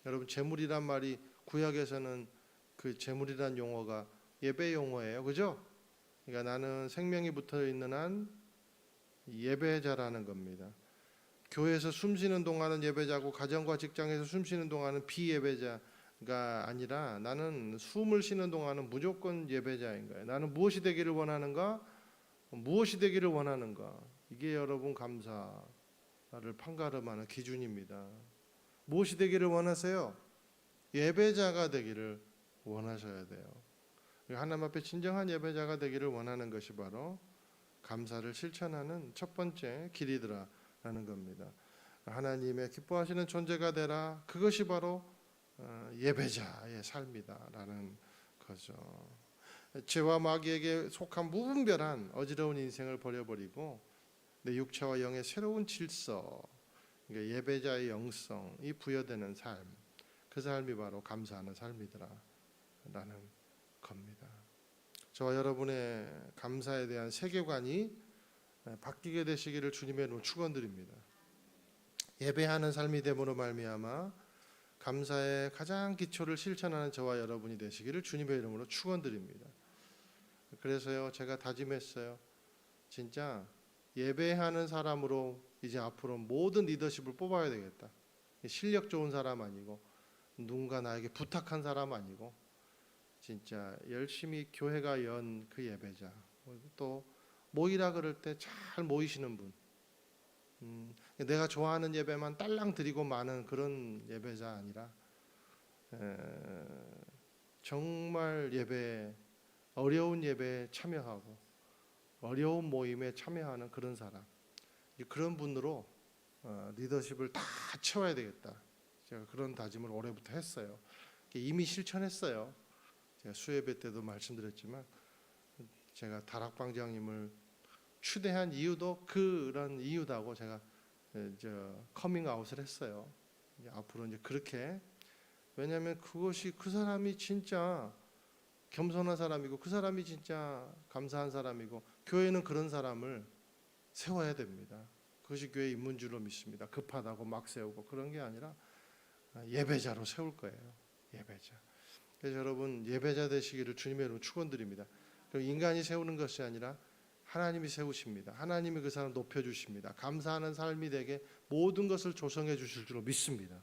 여러분, 제물이란 말이 구약에서는 그 제물이란 용어가 예배 용어예요, 그죠? 그러니까 나는 생명이 붙어 있는 한 예배자라는 겁니다. 교회에서 숨쉬는 동안은 예배자고, 가정과 직장에서 숨쉬는 동안은 비예배자가 아니라 나는 숨을 쉬는 동안은 무조건 예배자인 거예요. 나는 무엇이 되기를 원하는가? 무엇이 되기를 원하는가? 이게 여러분 감사를 판가름하는 기준입니다. 무엇이 되기를 원하세요? 예배자가 되기를 원하셔야 돼요. 하나님 앞에 진정한 예배자가 되기를 원하는 것이 바로 감사를 실천하는 첫 번째 길이더라라는 겁니다. 하나님의 기뻐하시는 존재가 되라. 그것이 바로 예배자의 삶이다라는 거죠. 죄와 마귀에게 속한 무분별한 어지러운 인생을 버려버리고 내 육체와 영의 새로운 질서, 그러니까 예배자의 영성이 부여되는 삶, 그 삶이 바로 감사하는 삶이더라라는 겁니다. 저와 여러분의 감사에 대한 세계관이 바뀌게 되시기를 주님의 이름으로 축원드립니다. 예배하는 삶이 됨으로 말미암아 감사의 가장 기초를 실천하는 저와 여러분이 되시기를 주님의 이름으로 축원드립니다. 그래서요, 제가 다짐했어요. 진짜 예배하는 사람으로 이제 앞으로 모든 리더십을 뽑아야 되겠다. 실력 좋은 사람 아니고, 누군가 나에게 부탁한 사람 아니고, 진짜 열심히 교회가 연 그 예배자, 또 모이라 그럴 때 잘 모이시는 분, 내가 좋아하는 예배만 딸랑 드리고 마는 그런 예배자 아니라 정말 예배, 어려운 예배에 참여하고 어려운 모임에 참여하는 그런 사람, 그런 분으로 리더십을 다 채워야 되겠다. 제가 그런 다짐을 올해부터 했어요. 이미 실천했어요. 제가 수예배 때도 말씀드렸지만 제가 다락방장님을 추대한 이유도 그런 이유다고 제가 커밍아웃을 했어요. 앞으로 이제 그렇게, 왜냐하면 그것이 그 사람이 진짜 겸손한 사람이고 그 사람이 진짜 감사한 사람이고, 교회는 그런 사람을 세워야 됩니다. 그것이 교회 입문 줄로 믿습니다. 급하다고 막 세우고 그런 게 아니라 예배자로 세울 거예요. 예배자. 그래서 여러분, 예배자 되시기를 주님의 이름으로 축원드립니다. 인간이 세우는 것이 아니라 하나님이 세우십니다. 하나님이 그 사람 높여주십니다. 감사하는 삶이 되게 모든 것을 조성해 주실 줄로 믿습니다.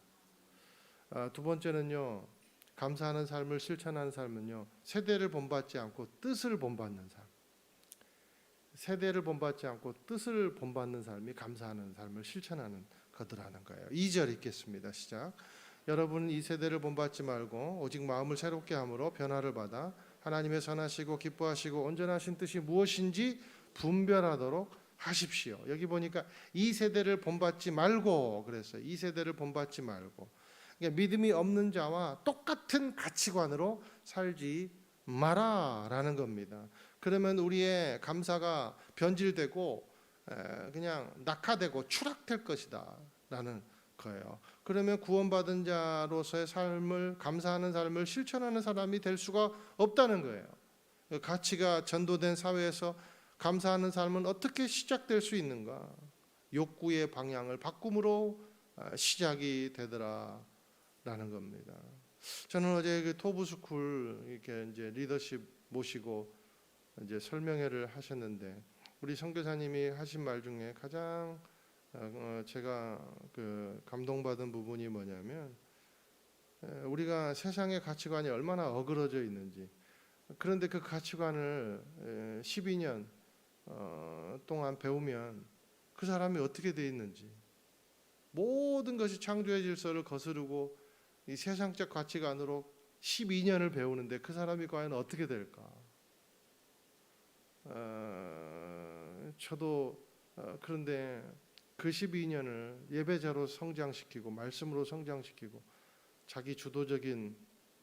두 번째는요, 감사하는 삶을 실천하는 삶은요, 세대를 본받지 않고 뜻을 본받는 삶. 세대를 본받지 않고 뜻을 본받는 삶이 감사하는 삶을 실천하는 것이라는 거예요. 2절 읽겠습니다. 시작. 여러분은 이 세대를 본받지 말고 오직 마음을 새롭게 함으로 변화를 받아 하나님의 선하시고 기뻐하시고 온전하신 뜻이 무엇인지 분별하도록 하십시오. 여기 보니까 이 세대를 본받지 말고 그랬어요. 이 세대를 본받지 말고. 그러니까 믿음이 없는 자와 똑같은 가치관으로 살지 마라라는 겁니다. 그러면 우리의 감사가 변질되고 그냥 낙하되고 추락될 것이다라는 거예요. 그러면 구원받은 자로서의 삶을, 감사하는 삶을 실천하는 사람이 될 수가 없다는 거예요. 가치가 전도된 사회에서 감사하는 삶은 어떻게 시작될 수 있는가? 욕구의 방향을 바꿈으로 시작이 되더라라는 겁니다. 저는 어제 그 토부스쿨 이렇게 이제 리더십 모시고 이제 설명회를 하셨는데, 우리 선교사님이 하신 말 중에 가장 제가 그 감동받은 부분이 뭐냐면, 우리가 세상의 가치관이 얼마나 어그러져 있는지, 그런데 그 가치관을 12년 동안 배우면 그 사람이 어떻게 돼 있는지, 모든 것이 창조의 질서를 거스르고 이 세상적 가치관으로 12년을 배우는데 그 사람이 과연 어떻게 될까? 저도 그런데 그 12년을 예배자로 성장시키고 말씀으로 성장시키고 자기 주도적인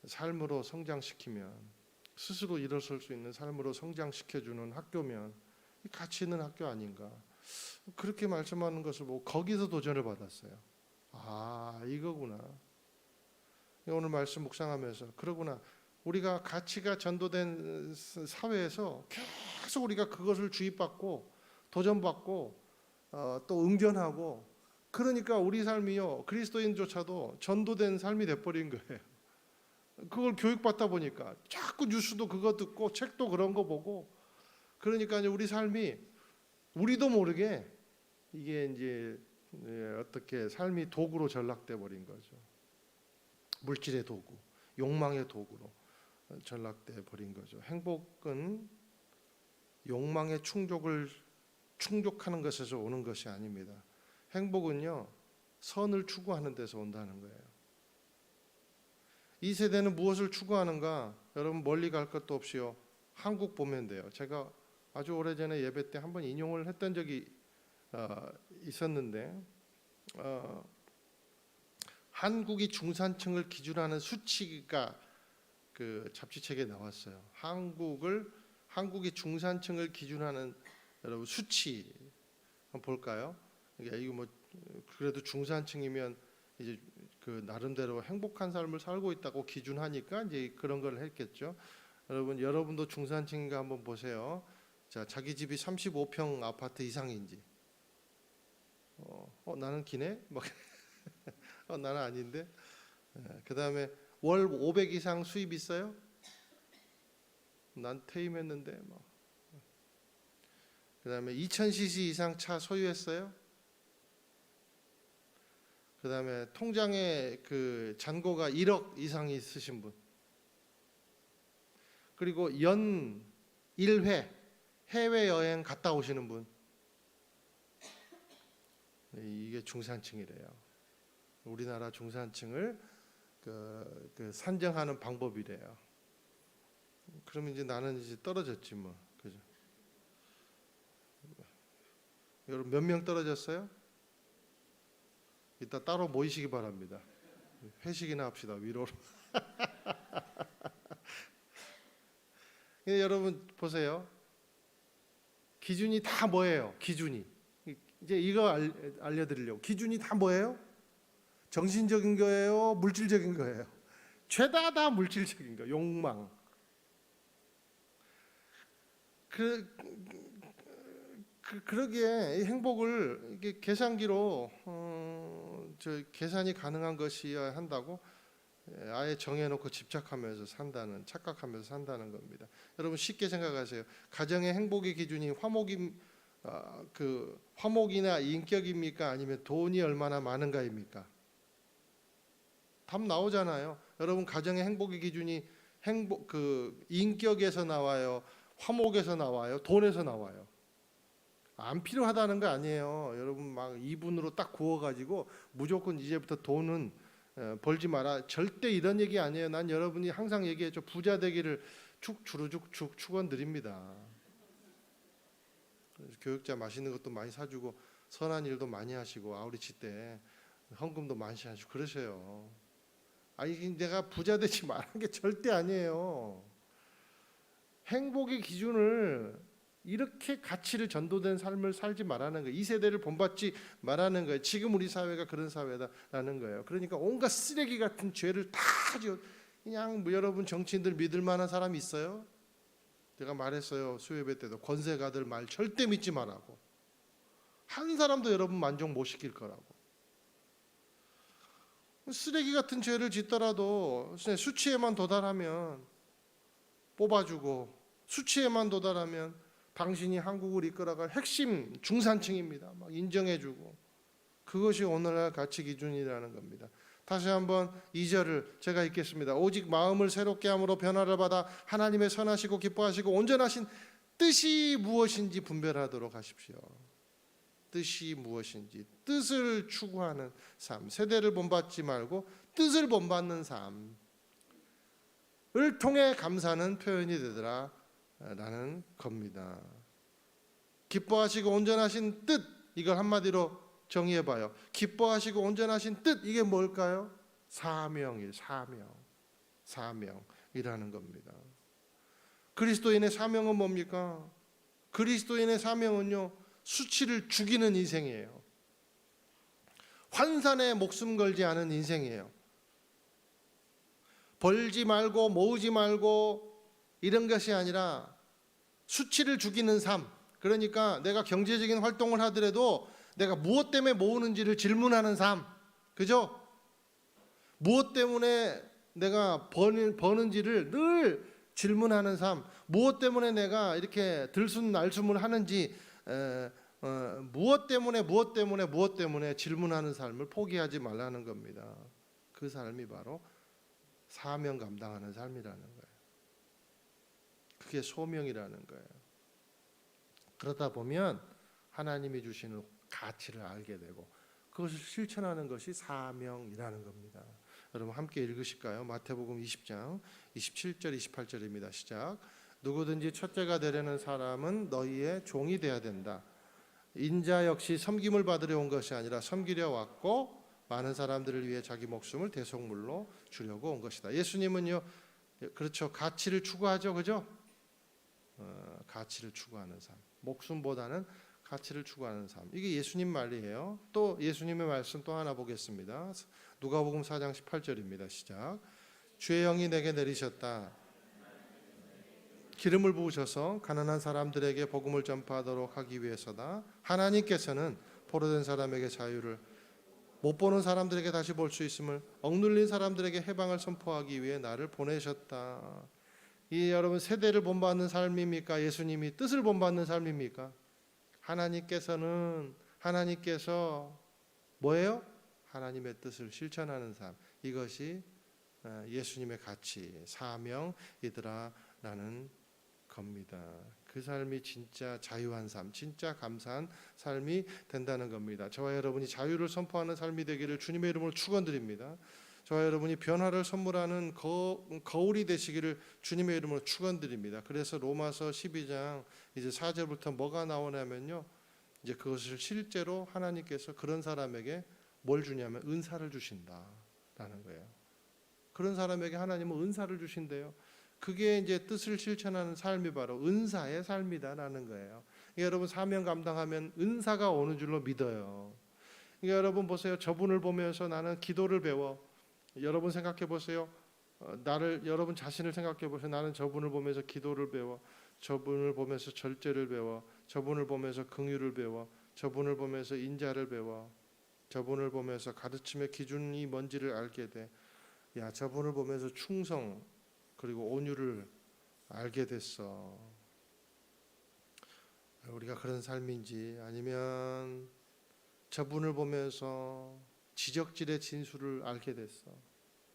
삶으로 성장시키면, 스스로 일어설 수 있는 삶으로 성장시켜주는 학교면 가치 있는 학교 아닌가, 그렇게 말씀하는 것을 보고 거기서 도전을 받았어요. 아, 이거구나. 오늘 말씀 묵상하면서 그러구나. 우리가 가치가 전도된 사회에서 계속 우리가 그것을 주입받고 도전받고 또 응전하고, 그러니까 우리 삶이요, 그리스도인조차도 전도된 삶이 돼버린 거예요. 그걸 교육받다 보니까 자꾸 뉴스도 그거 듣고 책도 그런 거 보고, 그러니까 이제 우리 삶이 우리도 모르게 이게 이제 어떻게 삶이 도구로 전락돼 버린 거죠. 물질의 도구, 욕망의 도구로 전락돼 버린 거죠. 행복은 욕망의 충족하는 것에서 오는 것이 아닙니다. 행복은요, 선을 추구하는 데서 온다는 거예요. 이 세대는 무엇을 추구하는가? 여러분 멀리 갈 것도 없이요, 한국 보면 돼요. 제가 아주 오래전에 예배 때 한번 인용을 했던 적이 있었는데, 한국이 중산층을 기준하는 수치가 그 잡지책에 나왔어요. 한국이 중산층을 기준하는 여러분 수치 한번 볼까요? 이거 뭐 그래도 중산층이면 이제 그 나름대로 행복한 삶을 살고 있다고 기준하니까 이제 그런 걸 했겠죠. 여러분도 중산층인가 한번 보세요. 자, 자기 집이 35평 아파트 이상인지. 나는 기네? 막 나는 아닌데. 그다음에 월 500 이상 수입 있어요? 난 퇴임했는데. 막. 그다음에 2000cc 이상 차 소유했어요? 그다음에 통장에 그 잔고가 1억 이상 있으신 분. 그리고 연 1회 해외 여행 갔다 오시는 분. 이게 중산층이래요. 우리나라 중산층을 그 산정하는 방법이래요. 그러면 이제 나는 이제 떨어졌지 뭐, 그죠? 여러분 몇 명 떨어졌어요? 이따 따로 모이시기 바랍니다. 회식이나 합시다, 위로로. 여러분 보세요. 기준이 다 뭐예요? 기준이. 이제 이거 알려드리려고. 기준이 다 뭐예요? 정신적인 거예요? 물질적인 거예요? 죄다 다 물질적인 거. 욕망. 그러기에 이 행복을 이게 계산기로 계산이 가능한 것이어야 한다고 아예 정해놓고 집착하면서 산다는, 착각하면서 산다는 겁니다. 여러분 쉽게 생각하세요. 가정의 행복의 기준이 화목이나 인격입니까? 아니면 돈이 얼마나 많은가입니까? 답 나오잖아요. 여러분 가정의 행복의 기준이 인격에서 나와요? 화목에서 나와요? 돈에서 나와요? 안 필요하다는 거 아니에요. 여러분 막 2분으로 딱 구워가지고 무조건 이제부터 돈은 벌지 마라. 절대 이런 얘기 아니에요. 난 여러분이 항상 얘기했죠. 부자 되기를 축 축원드립니다. 교육자 맛있는 것도 많이 사주고 선한 일도 많이 하시고 아우리치 때 헌금도 많이 하시고 그러세요. 아니 내가 부자 되지 말라는 게 절대 아니에요. 행복의 기준을 이렇게 가치를 전도된 삶을 살지 말라는 거예요. 이 세대를 본받지 말라는 거예요. 지금 우리 사회가 그런 사회다라는 거예요. 그러니까 온갖 쓰레기 같은 죄를 다 그냥 뭐 여러분 정치인들 믿을 만한 사람이 있어요? 제가 말했어요. 수요예배 때도 권세가들 말 절대 믿지 말라고. 한 사람도 여러분 만족 못 시킬 거라고. 쓰레기 같은 죄를 짓더라도 수치에만 도달하면 뽑아주고, 수치에만 도달하면 당신이 한국을 이끌어갈 핵심 중산층입니다. 막 인정해주고, 그것이 오늘날 가치 기준이라는 겁니다. 다시 한번 2절을 제가 읽겠습니다. 오직 마음을 새롭게 함으로 변화를 받아 하나님의 선하시고 기뻐하시고 온전하신 뜻이 무엇인지 분별하도록 하십시오. 뜻이 무엇인지, 뜻을 추구하는 삶, 세대를 본받지 말고 뜻을 본받는 삶을 통해 감사는 표현이 되더라 라는 겁니다. 기뻐하시고 온전하신 뜻, 이걸 한마디로 정의해봐요. 기뻐하시고 온전하신 뜻, 이게 뭘까요? 사명이라는 겁니다. 그리스도인의 사명은 뭡니까? 그리스도인의 사명은요, 수치를 죽이는 인생이에요. 환산에 목숨 걸지 않은 인생이에요. 벌지 말고 모으지 말고 이런 것이 아니라 수치를 죽이는 삶. 그러니까 내가 경제적인 활동을 하더라도 내가 무엇 때문에 모으는지를 질문하는 삶. 그죠? 무엇 때문에 내가 버는지를 늘 질문하는 삶. 무엇 때문에 내가 이렇게 들숨날숨을 하는지 무엇 때문에 질문하는 삶을 포기하지 말라는 겁니다. 그 삶이 바로 사명 감당하는 삶이라는 거예요. 그게 소명이라는 거예요. 그러다 보면 하나님이 주시는 가치를 알게 되고 그것을 실천하는 것이 사명이라는 겁니다. 여러분 함께 읽으실까요? 마태복음 20장 27절 28절입니다. 시작. 누구든지 첫째가 되려는 사람은 너희의 종이 되어야 된다. 인자 역시 섬김을 받으려 온 것이 아니라 섬기려 왔고 많은 사람들을 위해 자기 목숨을 대속물로 주려고 온 것이다. 예수님은요, 그렇죠, 가치를 추구하죠, 그죠? 가치를 추구하는 삶, 목숨보다는 가치를 추구하는 삶. 이게 예수님 말이에요. 또 예수님의 말씀 또 하나 보겠습니다. 누가복음 4장 18절입니다. 시작. 주의 영이 내게 내리셨다. 기름을 부으셔서 가난한 사람들에게 복음을 전파하도록 하기 위해서다. 하나님께서는 포로된 사람에게 자유를, 못 보는 사람들에게 다시 볼 수 있음을, 억눌린 사람들에게 해방을 선포하기 위해 나를 보내셨다. 이 여러분 세대를 본받는 삶입니까? 예수님이 뜻을 본받는 삶입니까? 하나님께서 뭐예요? 하나님의 뜻을 실천하는 삶. 이것이 예수님의 가치, 사명이더라라는 겁니다. 그 삶이 진짜 자유한 삶, 진짜 감사한 삶이 된다는 겁니다. 저와 여러분이 자유를 선포하는 삶이 되기를 주님의 이름으로 축원드립니다. 저와 여러분이 변화를 선물하는 거울이 되시기를 주님의 이름으로 축원드립니다. 그래서 로마서 12장 이제 4절부터 뭐가 나오냐면요, 이제 그것을 실제로 하나님께서 그런 사람에게 뭘 주냐면 은사를 주신다라는 거예요. 그런 사람에게 하나님은 은사를 주신대요. 그게 이제 뜻을 실천하는 삶이 바로 은사의 삶이다라는 거예요. 그러니까 여러분 사명 감당하면 은사가 오는 줄로 믿어요. 그러니까 여러분 보세요. 저분을 보면서 나는 기도를 배워. 여러분 생각해 보세요. 여러분 자신을 생각해 보세요. 나는 저분을 보면서 기도를 배워. 저분을 보면서 절제를 배워. 저분을 보면서 긍휼을 배워. 저분을 보면서 인자를 배워. 저분을 보면서 가르침의 기준이 뭔지를 알게 돼. 야, 저분을 보면서 충성 그리고 온유를 알게 됐어. 우리가 그런 삶인지, 아니면 저분을 보면서 지적질의 진수를 알게 됐어.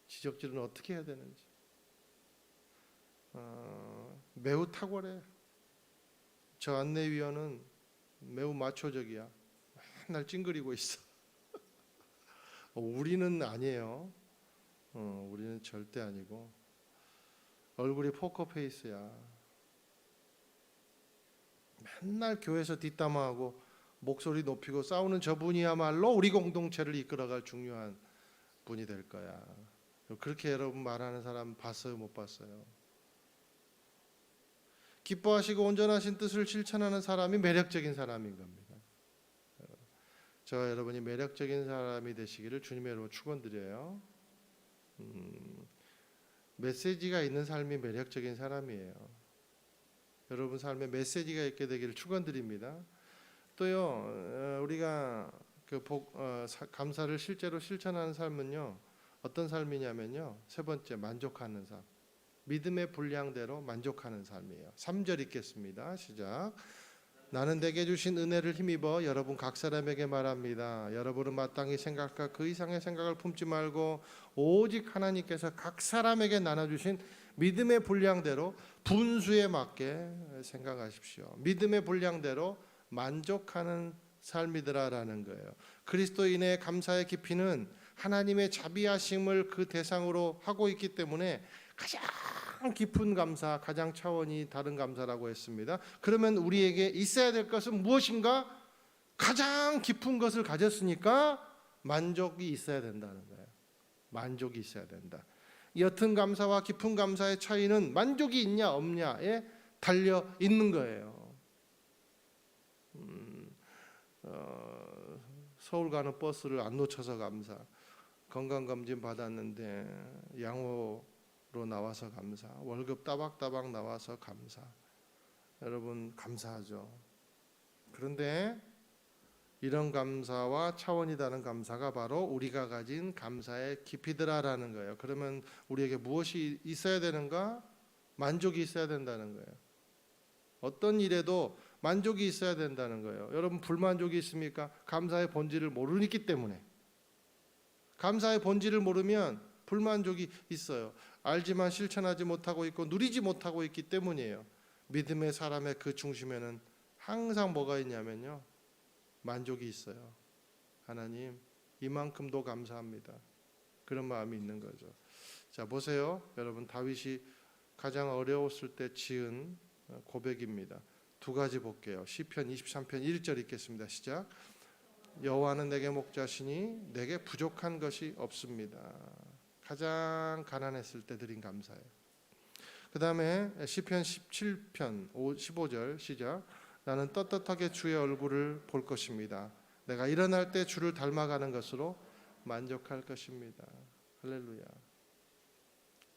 지적질은 어떻게 해야 되는지. 매우 탁월해. 저 안내위원은 매우 마초적이야. 맨날 찡그리고 있어. 우리는 아니에요. 우리는 절대 아니고 얼굴이 포커페이스야. 맨날 교회에서 뒷담화하고 목소리 높이고 싸우는 저분이야말로 우리 공동체를 이끌어갈 중요한 분이 될 거야. 그렇게 여러분 말하는 사람 봤어요, 못 봤어요? 기뻐하시고 온전하신 뜻을 실천하는 사람이 매력적인 사람인 겁니다. 저와 여러분이 매력적인 사람이 되시기를 주님의 이름으로 축원드려요. 메시지가 있는 삶이 매력적인 사람이에요. 여러분 삶에 메시지가 있게 되기를 축원드립니다. 또요, 우리가 감사를 실제로 실천하는 삶은요, 어떤 삶이냐면요, 세 번째, 만족하는 삶. 믿음의 분량대로 만족하는 삶이에요. 3절 읽겠습니다. 시작. 나는 내게 주신 은혜를 힘입어 여러분 각 사람에게 말합니다. 여러분은 마땅히 생각과 그 이상의 생각을 품지 말고 오직 하나님께서 각 사람에게 나눠주신 믿음의 분량대로 분수에 맞게 생각하십시오. 믿음의 분량대로 만족하는 삶이더라라는 거예요. 그리스도인의 감사의 깊이는 하나님의 자비하심을 그 대상으로 하고 있기 때문에 가장 깊은 감사, 가장 차원이 다른 감사라고 했습니다. 그러면 우리에게 있어야 될 것은 무엇인가? 가장 깊은 것을 가졌으니까 만족이 있어야 된다는 거예요. 만족이 있어야 된다. 옅은 감사와 깊은 감사의 차이는 만족이 있냐 없냐에 달려 있는 거예요. 서울 가는 버스를 안 놓쳐서 감사. 건강검진 받았는데 양호로 나와서 감사. 월급 따박따박 나와서 감사. 여러분 감사하죠. 그런데 이런 감사와 차원이 다른 감사가 바로 우리가 가진 감사의 깊이더라라는 거예요. 그러면 우리에게 무엇이 있어야 되는가? 만족이 있어야 된다는 거예요. 어떤 일에도 만족이 있어야 된다는 거예요. 여러분 불만족이 있습니까? 감사의 본질을 모르기 때문에. 감사의 본질을 모르면 불만족이 있어요. 알지만 실천하지 못하고 있고 누리지 못하고 있기 때문이에요. 믿음의 사람의 그 중심에는 항상 뭐가 있냐면요, 만족이 있어요. 하나님 이만큼도 감사합니다. 그런 마음이 있는 거죠. 자 보세요. 여러분 다윗이 가장 어려웠을 때 지은 고백입니다. 두 가지 볼게요. 시편 23편 1절 읽겠습니다. 시작. 여호와는 내게 목자시니 내게 부족한 것이 없습니다. 가장 가난했을 때 드린 감사예요. 그 다음에 시편 17편 15절 시작. 나는 떳떳하게 주의 얼굴을 볼 것입니다. 내가 일어날 때 주를 닮아가는 것으로 만족할 것입니다. 할렐루야.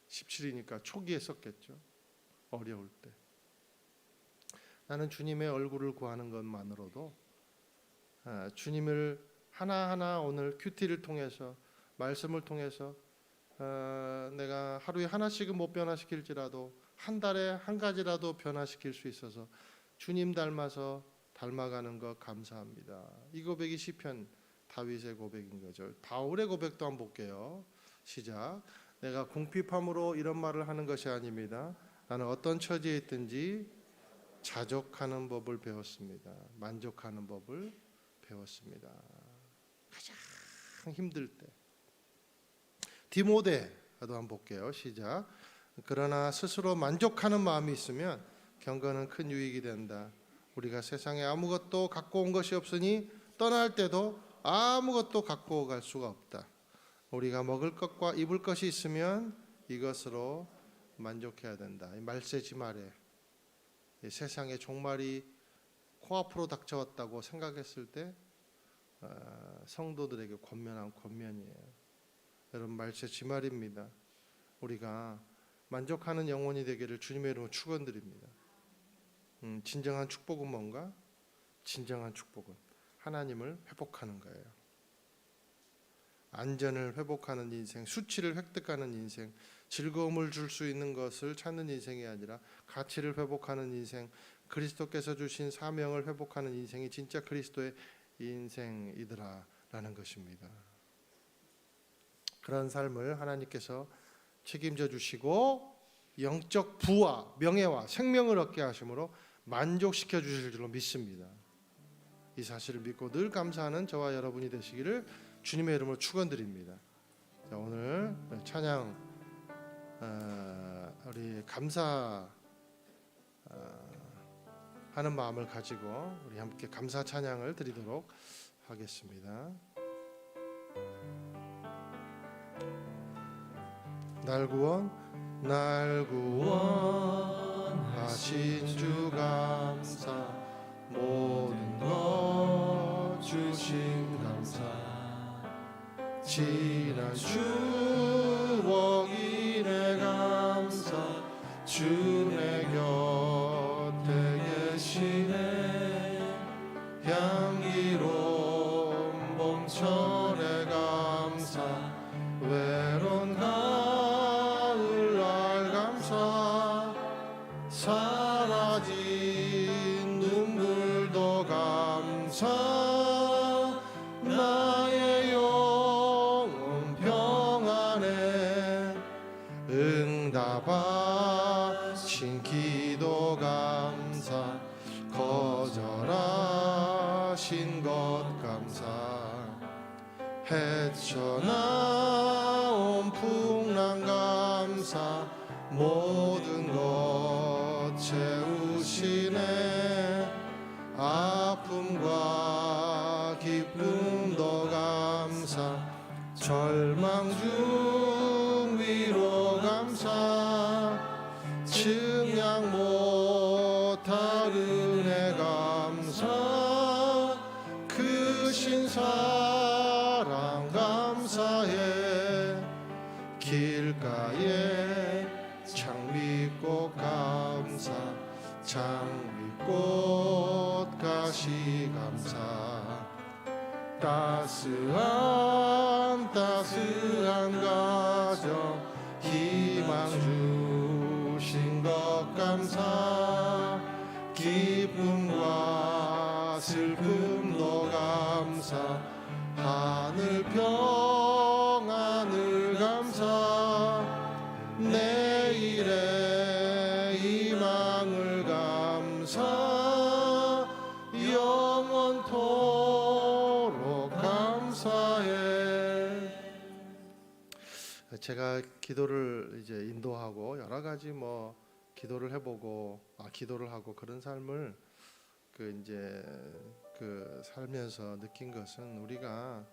17이니까 초기에 썼겠죠. 어려울 때. 나는 주님의 얼굴을 구하는 것만으로도 주님을 하나하나 오늘 큐티를 통해서 말씀을 통해서 내가 하루에 하나씩은 못 변화시킬지라도 한 달에 한 가지라도 변화시킬 수 있어서 주님 닮아서 닮아가는 것 감사합니다. 이 고백이 시편 다윗의 고백인 거죠. 바울의 고백도 한번 볼게요. 시작. 내가 궁핍함으로 이런 말을 하는 것이 아닙니다. 나는 어떤 처지에 있든지 자족하는 법을 배웠습니다. 만족하는 법을 배웠습니다. 가장 힘들 때. 디모데도 한번 볼게요. 시작. 그러나 스스로 만족하는 마음이 있으면 경건은 큰 유익이 된다. 우리가 세상에 아무것도 갖고 온 것이 없으니 떠날 때도 아무것도 갖고 갈 수가 없다. 우리가 먹을 것과 입을 것이 있으면 이것으로 만족해야 된다. 말세지 말에 세상의 종말이 코앞으로 닥쳐왔다고 생각했을 때 성도들에게 권면한 권면이에요. 여러분 말세지 말입니다. 우리가 만족하는 영혼이 되기를 주님의 이름으로 축원드립니다. 진정한 축복은 뭔가? 진정한 축복은 하나님을 회복하는 거예요. 안전을 회복하는 인생, 수치를 획득하는 인생, 즐거움을 줄 수 있는 것을 찾는 인생이 아니라 가치를 회복하는 인생, 그리스도께서 주신 사명을 회복하는 인생이 진짜 그리스도의 인생이더라라는 것입니다. 그런 삶을 하나님께서 책임져 주시고 영적 부와 명예와 생명을 얻게 하심으로 만족시켜 주실 줄로 믿습니다. 이 사실을 믿고 늘 감사하는 저와 여러분이 되시기를 주님의 이름으로 축원드립니다. 자, 오늘 찬양 우리 감사 하는 마음을 가지고 우리 함께 감사 찬양을 드리도록 하겠습니다. 날 구원하신 주 감사, 모든 것 주신 감사, 지난 추억이 내 감사, 주 내 곁에 계시네, 향기로운 봄철의 감사, 외로운 가을날 감사, 사라진 눈물 응답하신 기도 감사 거절하신 것 감사 헤쳐나온 풍랑 감사 모든 것 채우시네 아픔과 기쁨도 감사 절망 중 위로 감사 증량 못할 은혜 감사 크신 사랑 감사해 길가에 장미꽃 감사 장미꽃 가시 감사 따스한 가정 희망 주신 것 감사 기쁨과 슬픔도 감사 하늘 평안을 감사 내일의 희망을 감사 영원토록 감사해. 제가 기도를 이제 인도하고 여러 가지 뭐 기도를 해보고 기도를 하고 그런 삶을 살면서 느낀 것은 우리가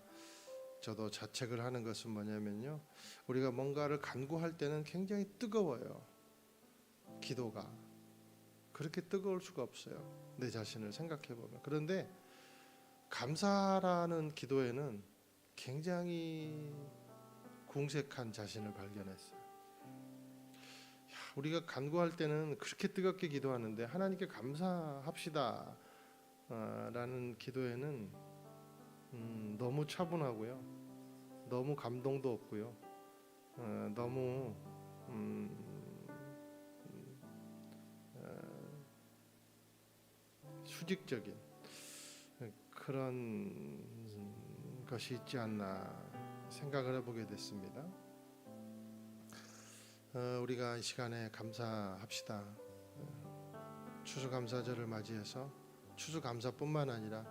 저도 자책을 하는 것은 뭐냐면요 우리가 뭔가를 간구할 때는 굉장히 뜨거워요. 기도가 그렇게 뜨거울 수가 없어요. 내 자신을 생각해 보면. 그런데 감사라는 기도에는 굉장히 궁색한 자신을 발견했어요. 우리가 간구할 때는 그렇게 뜨겁게 기도하는데 하나님께 감사합시다 라는 기도에는 너무 차분하고요 너무 감동도 없고요 너무 수직적인 그런 것이 있지 않나 생각을 해보게 됐습니다. 우리가 이 시간에 감사합시다. 추수감사절을 맞이해서 추수감사뿐만 아니라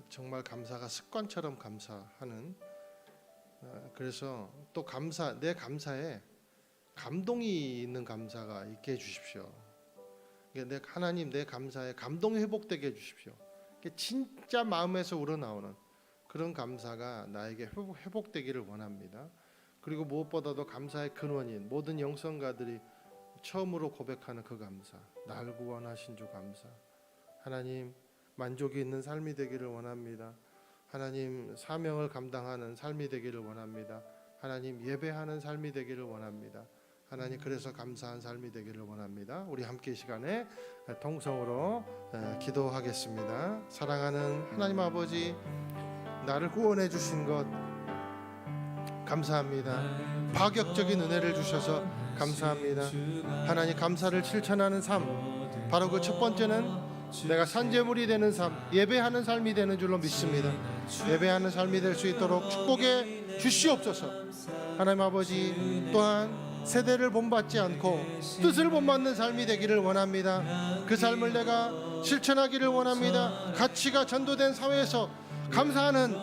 정말 감사가 습관처럼 감사하는 그래서 또 내 감사에 감동이 있는 감사가 있게 해주십시오. 하나님 내 감사에 감동이 회복되게 해주십시오. 진짜 마음에서 우러나오는 그런 감사가 나에게 회복되기를 원합니다. 그리고 무엇보다도 감사의 근원인 모든 영성가들이 처음으로 고백하는 그 감사, 날 구원하신 주 감사. 하나님 만족이 있는 삶이 되기를 원합니다. 하나님 사명을 감당하는 삶이 되기를 원합니다. 하나님 예배하는 삶이 되기를 원합니다. 하나님 그래서 감사한 삶이 되기를 원합니다. 우리 함께 이 시간에 통성으로 기도하겠습니다. 사랑하는 하나님 아버지, 나를 구원해 주신 것 감사합니다. 파격적인 은혜를 주셔서 감사합니다. 하나님 감사를 실천하는 삶, 바로 그 첫 번째는 내가 산재물이 되는 삶, 예배하는 삶이 되는 줄로 믿습니다. 예배하는 삶이 될 수 있도록 축복해 주시옵소서. 하나님 아버지, 또한 세대를 본받지 않고 뜻을 본받는 삶이 되기를 원합니다. 그 삶을 내가 실천하기를 원합니다. 가치가 전도된 사회에서 감사하는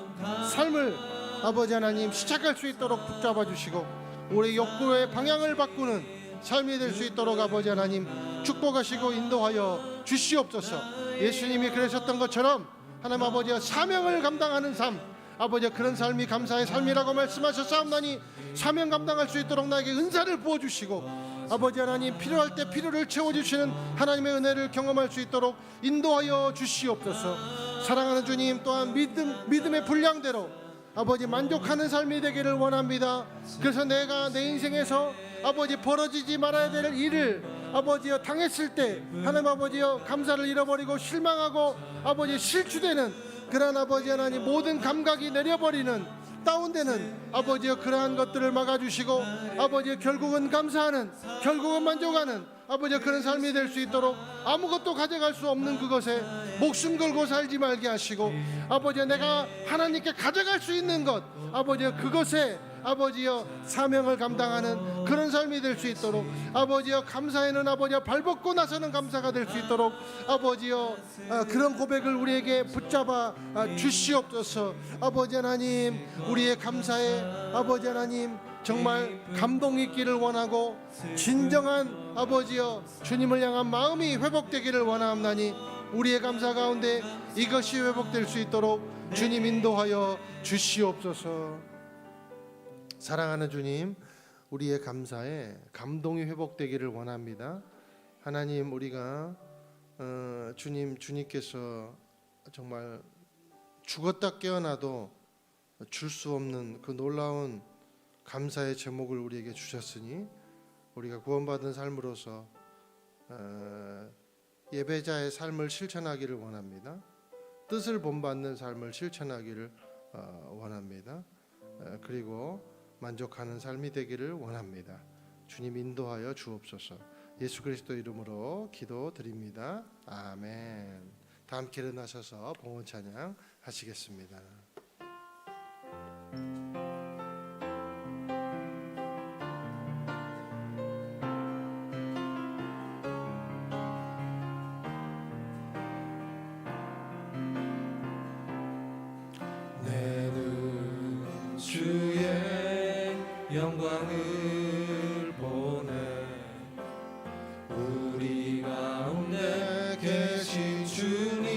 삶을 아버지 하나님 시작할 수 있도록 붙잡아 주시고 우리 욕구의 방향을 바꾸는 삶이 될 수 있도록 아버지 하나님 축복하시고 인도하여 주시옵소서. 예수님이 그러셨던 것처럼 하나님 아버지와 사명을 감당하는 삶, 아버지 그런 삶이 감사의 삶이라고 말씀하셨사옵나니 사명 감당할 수 있도록 나에게 은사를 부어주시고 아버지 하나님 필요할 때 필요를 채워주시는 하나님의 은혜를 경험할 수 있도록 인도하여 주시옵소서. 사랑하는 주님, 또한 믿음의 분량대로 아버지 만족하는 삶이 되기를 원합니다. 그래서 내가 내 인생에서 아버지 벌어지지 말아야 될 일을 아버지여 당했을 때 하나님 아버지여 감사를 잃어버리고 실망하고 아버지 실추되는 그러한 아버지 하나님 모든 감각이 내려버리는 다운되는 아버지여 그러한 것들을 막아주시고 아버지여 결국은 감사하는 결국은 만족하는 아버지여 그런 삶이 될 수 있도록 아무것도 가져갈 수 없는 그것에 목숨 걸고 살지 말게 하시고 아버지여 내가 하나님께 가져갈 수 있는 것 아버지여 그것에 아버지여 사명을 감당하는 그런 삶이 될 수 있도록 아버지여 감사에는 아버지여 발벗고 나서는 감사가 될 수 있도록 아버지여 그런 고백을 우리에게 붙잡아 주시옵소서. 아버지 하나님 우리의 감사에 아버지 하나님 정말 감동이 있기를 원하고 진정한 아버지여 주님을 향한 마음이 회복되기를 원하옵나니 우리의 감사 가운데 이것이 회복될 수 있도록 주님 인도하여 주시옵소서. 사랑하는 주님, 우리의 감사에 감동이 회복되기를 원합니다. 하나님 우리가 주님께서 정말 죽었다 깨어나도 줄 수 없는 그 놀라운 감사의 제목을 우리에게 주셨으니 우리가 구원받은 삶으로서 예배자의 삶을 실천하기를 원합니다. 뜻을 본받는 삶을 실천하기를 원합니다. 그리고 만족하는 삶이 되기를 원합니다. 주님 인도하여 주옵소서. 예수 그리스도 이름으로 기도드립니다. 아멘. 다 함께 일어나셔서 봉헌 찬양 하시겠습니다.
주의 영광을 보내 우리 가운데 계신 주님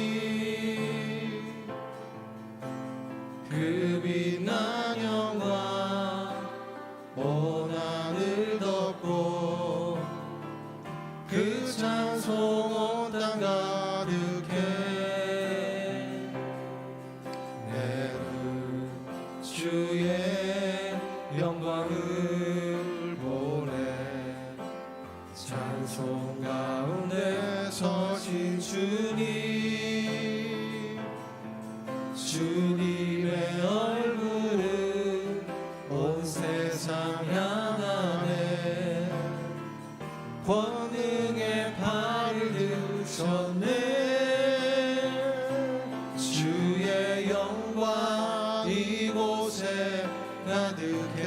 그 빛난 영광 온 하늘 덮고 그 찬송 온 땅 가득해 주의 영광을 보내 찬송 가운데 서신 주님 주님의 얼굴은 온 세상 향하네 권능의 팔을 드셨네 주의 영광 이곳에 가득해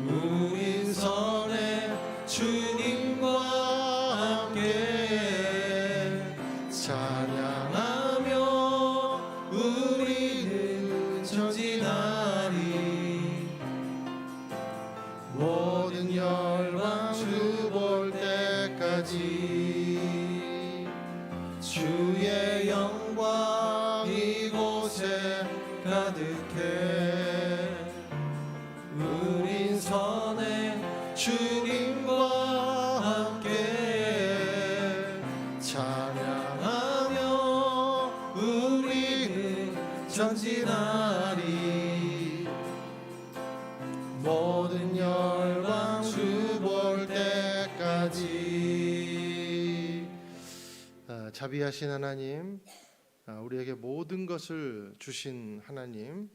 우린 선에 주님과 함께 찬양하며 우리는 전진하리 모든 열방 주 볼 때까지 주의 영광 이곳에 가득해 우린 선에 주님과 함께 찬양하며 우리는 전진하리 모든 열방 주 볼 때까지. 자비하신 하나님, 우리에게 모든 것을 주신 하나님,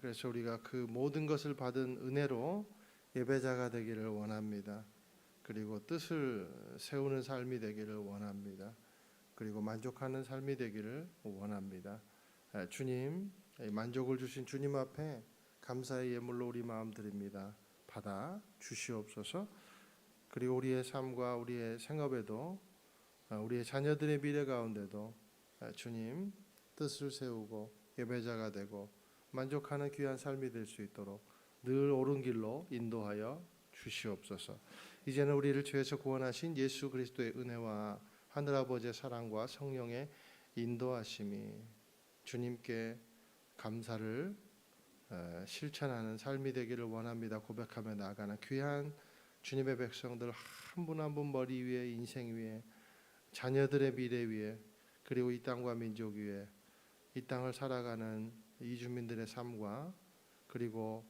그래서 우리가 그 모든 것을 받은 은혜로 예배자가 되기를 원합니다. 그리고 뜻을 세우는 삶이 되기를 원합니다. 그리고 만족하는 삶이 되기를 원합니다. 주님, 만족을 주신 주님 앞에 감사의 예물로 우리 마음 드립니다. 받아 주시옵소서. 그리고 우리의 삶과 우리의 생업에도 우리의 자녀들의 미래 가운데도 주님 뜻을 세우고 예배자가 되고 만족하는 귀한 삶이 될 수 있도록 늘 옳은 길로 인도하여 주시옵소서. 이제는 우리를 죄에서 구원하신 예수 그리스도의 은혜와 하늘아버지의 사랑과 성령의 인도하심이 주님께 감사를 실천하는 삶이 되기를 원합니다. 고백하며 나아가는 귀한 주님의 백성들 한 분 한 분 머리 위에 인생 위에 자녀들의 미래 위에 그리고 이 땅과 민족 위에 이 땅을 살아가는 이주민들의 삶과 그리고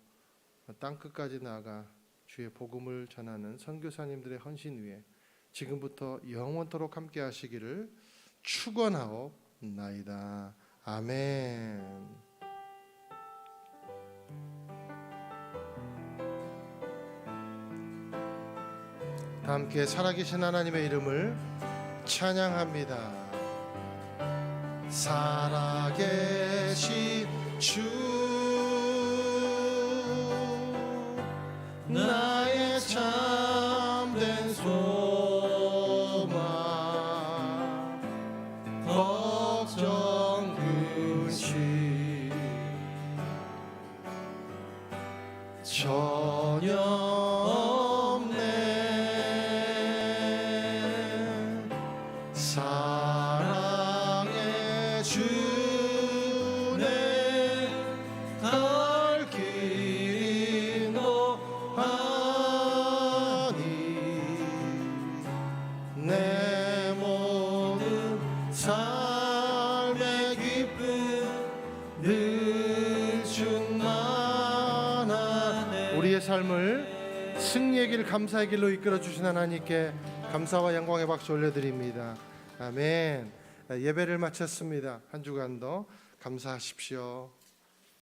땅 끝까지 나아가 주의 복음을 전하는 선교사님들의 헌신 위에 지금부터 영원토록 함께 하시기를 축원하옵나이다. 아멘. 다 함께 살아계신 하나님의 이름을 찬양합니다. 살아계신 주 나의 참된 소망 걱정 근심 전혀 없네. 사랑의 주네 갈 길 인도하니 내 모든 삶의 기쁨 늘 충만하네. 우리의 삶을 승리의 길, 감사의 길로 이끌어 주신 하나님께 감사와 영광의 박수 올려드립니다. 아멘. 예배를 마쳤습니다. 한 주간도 감사하십시오.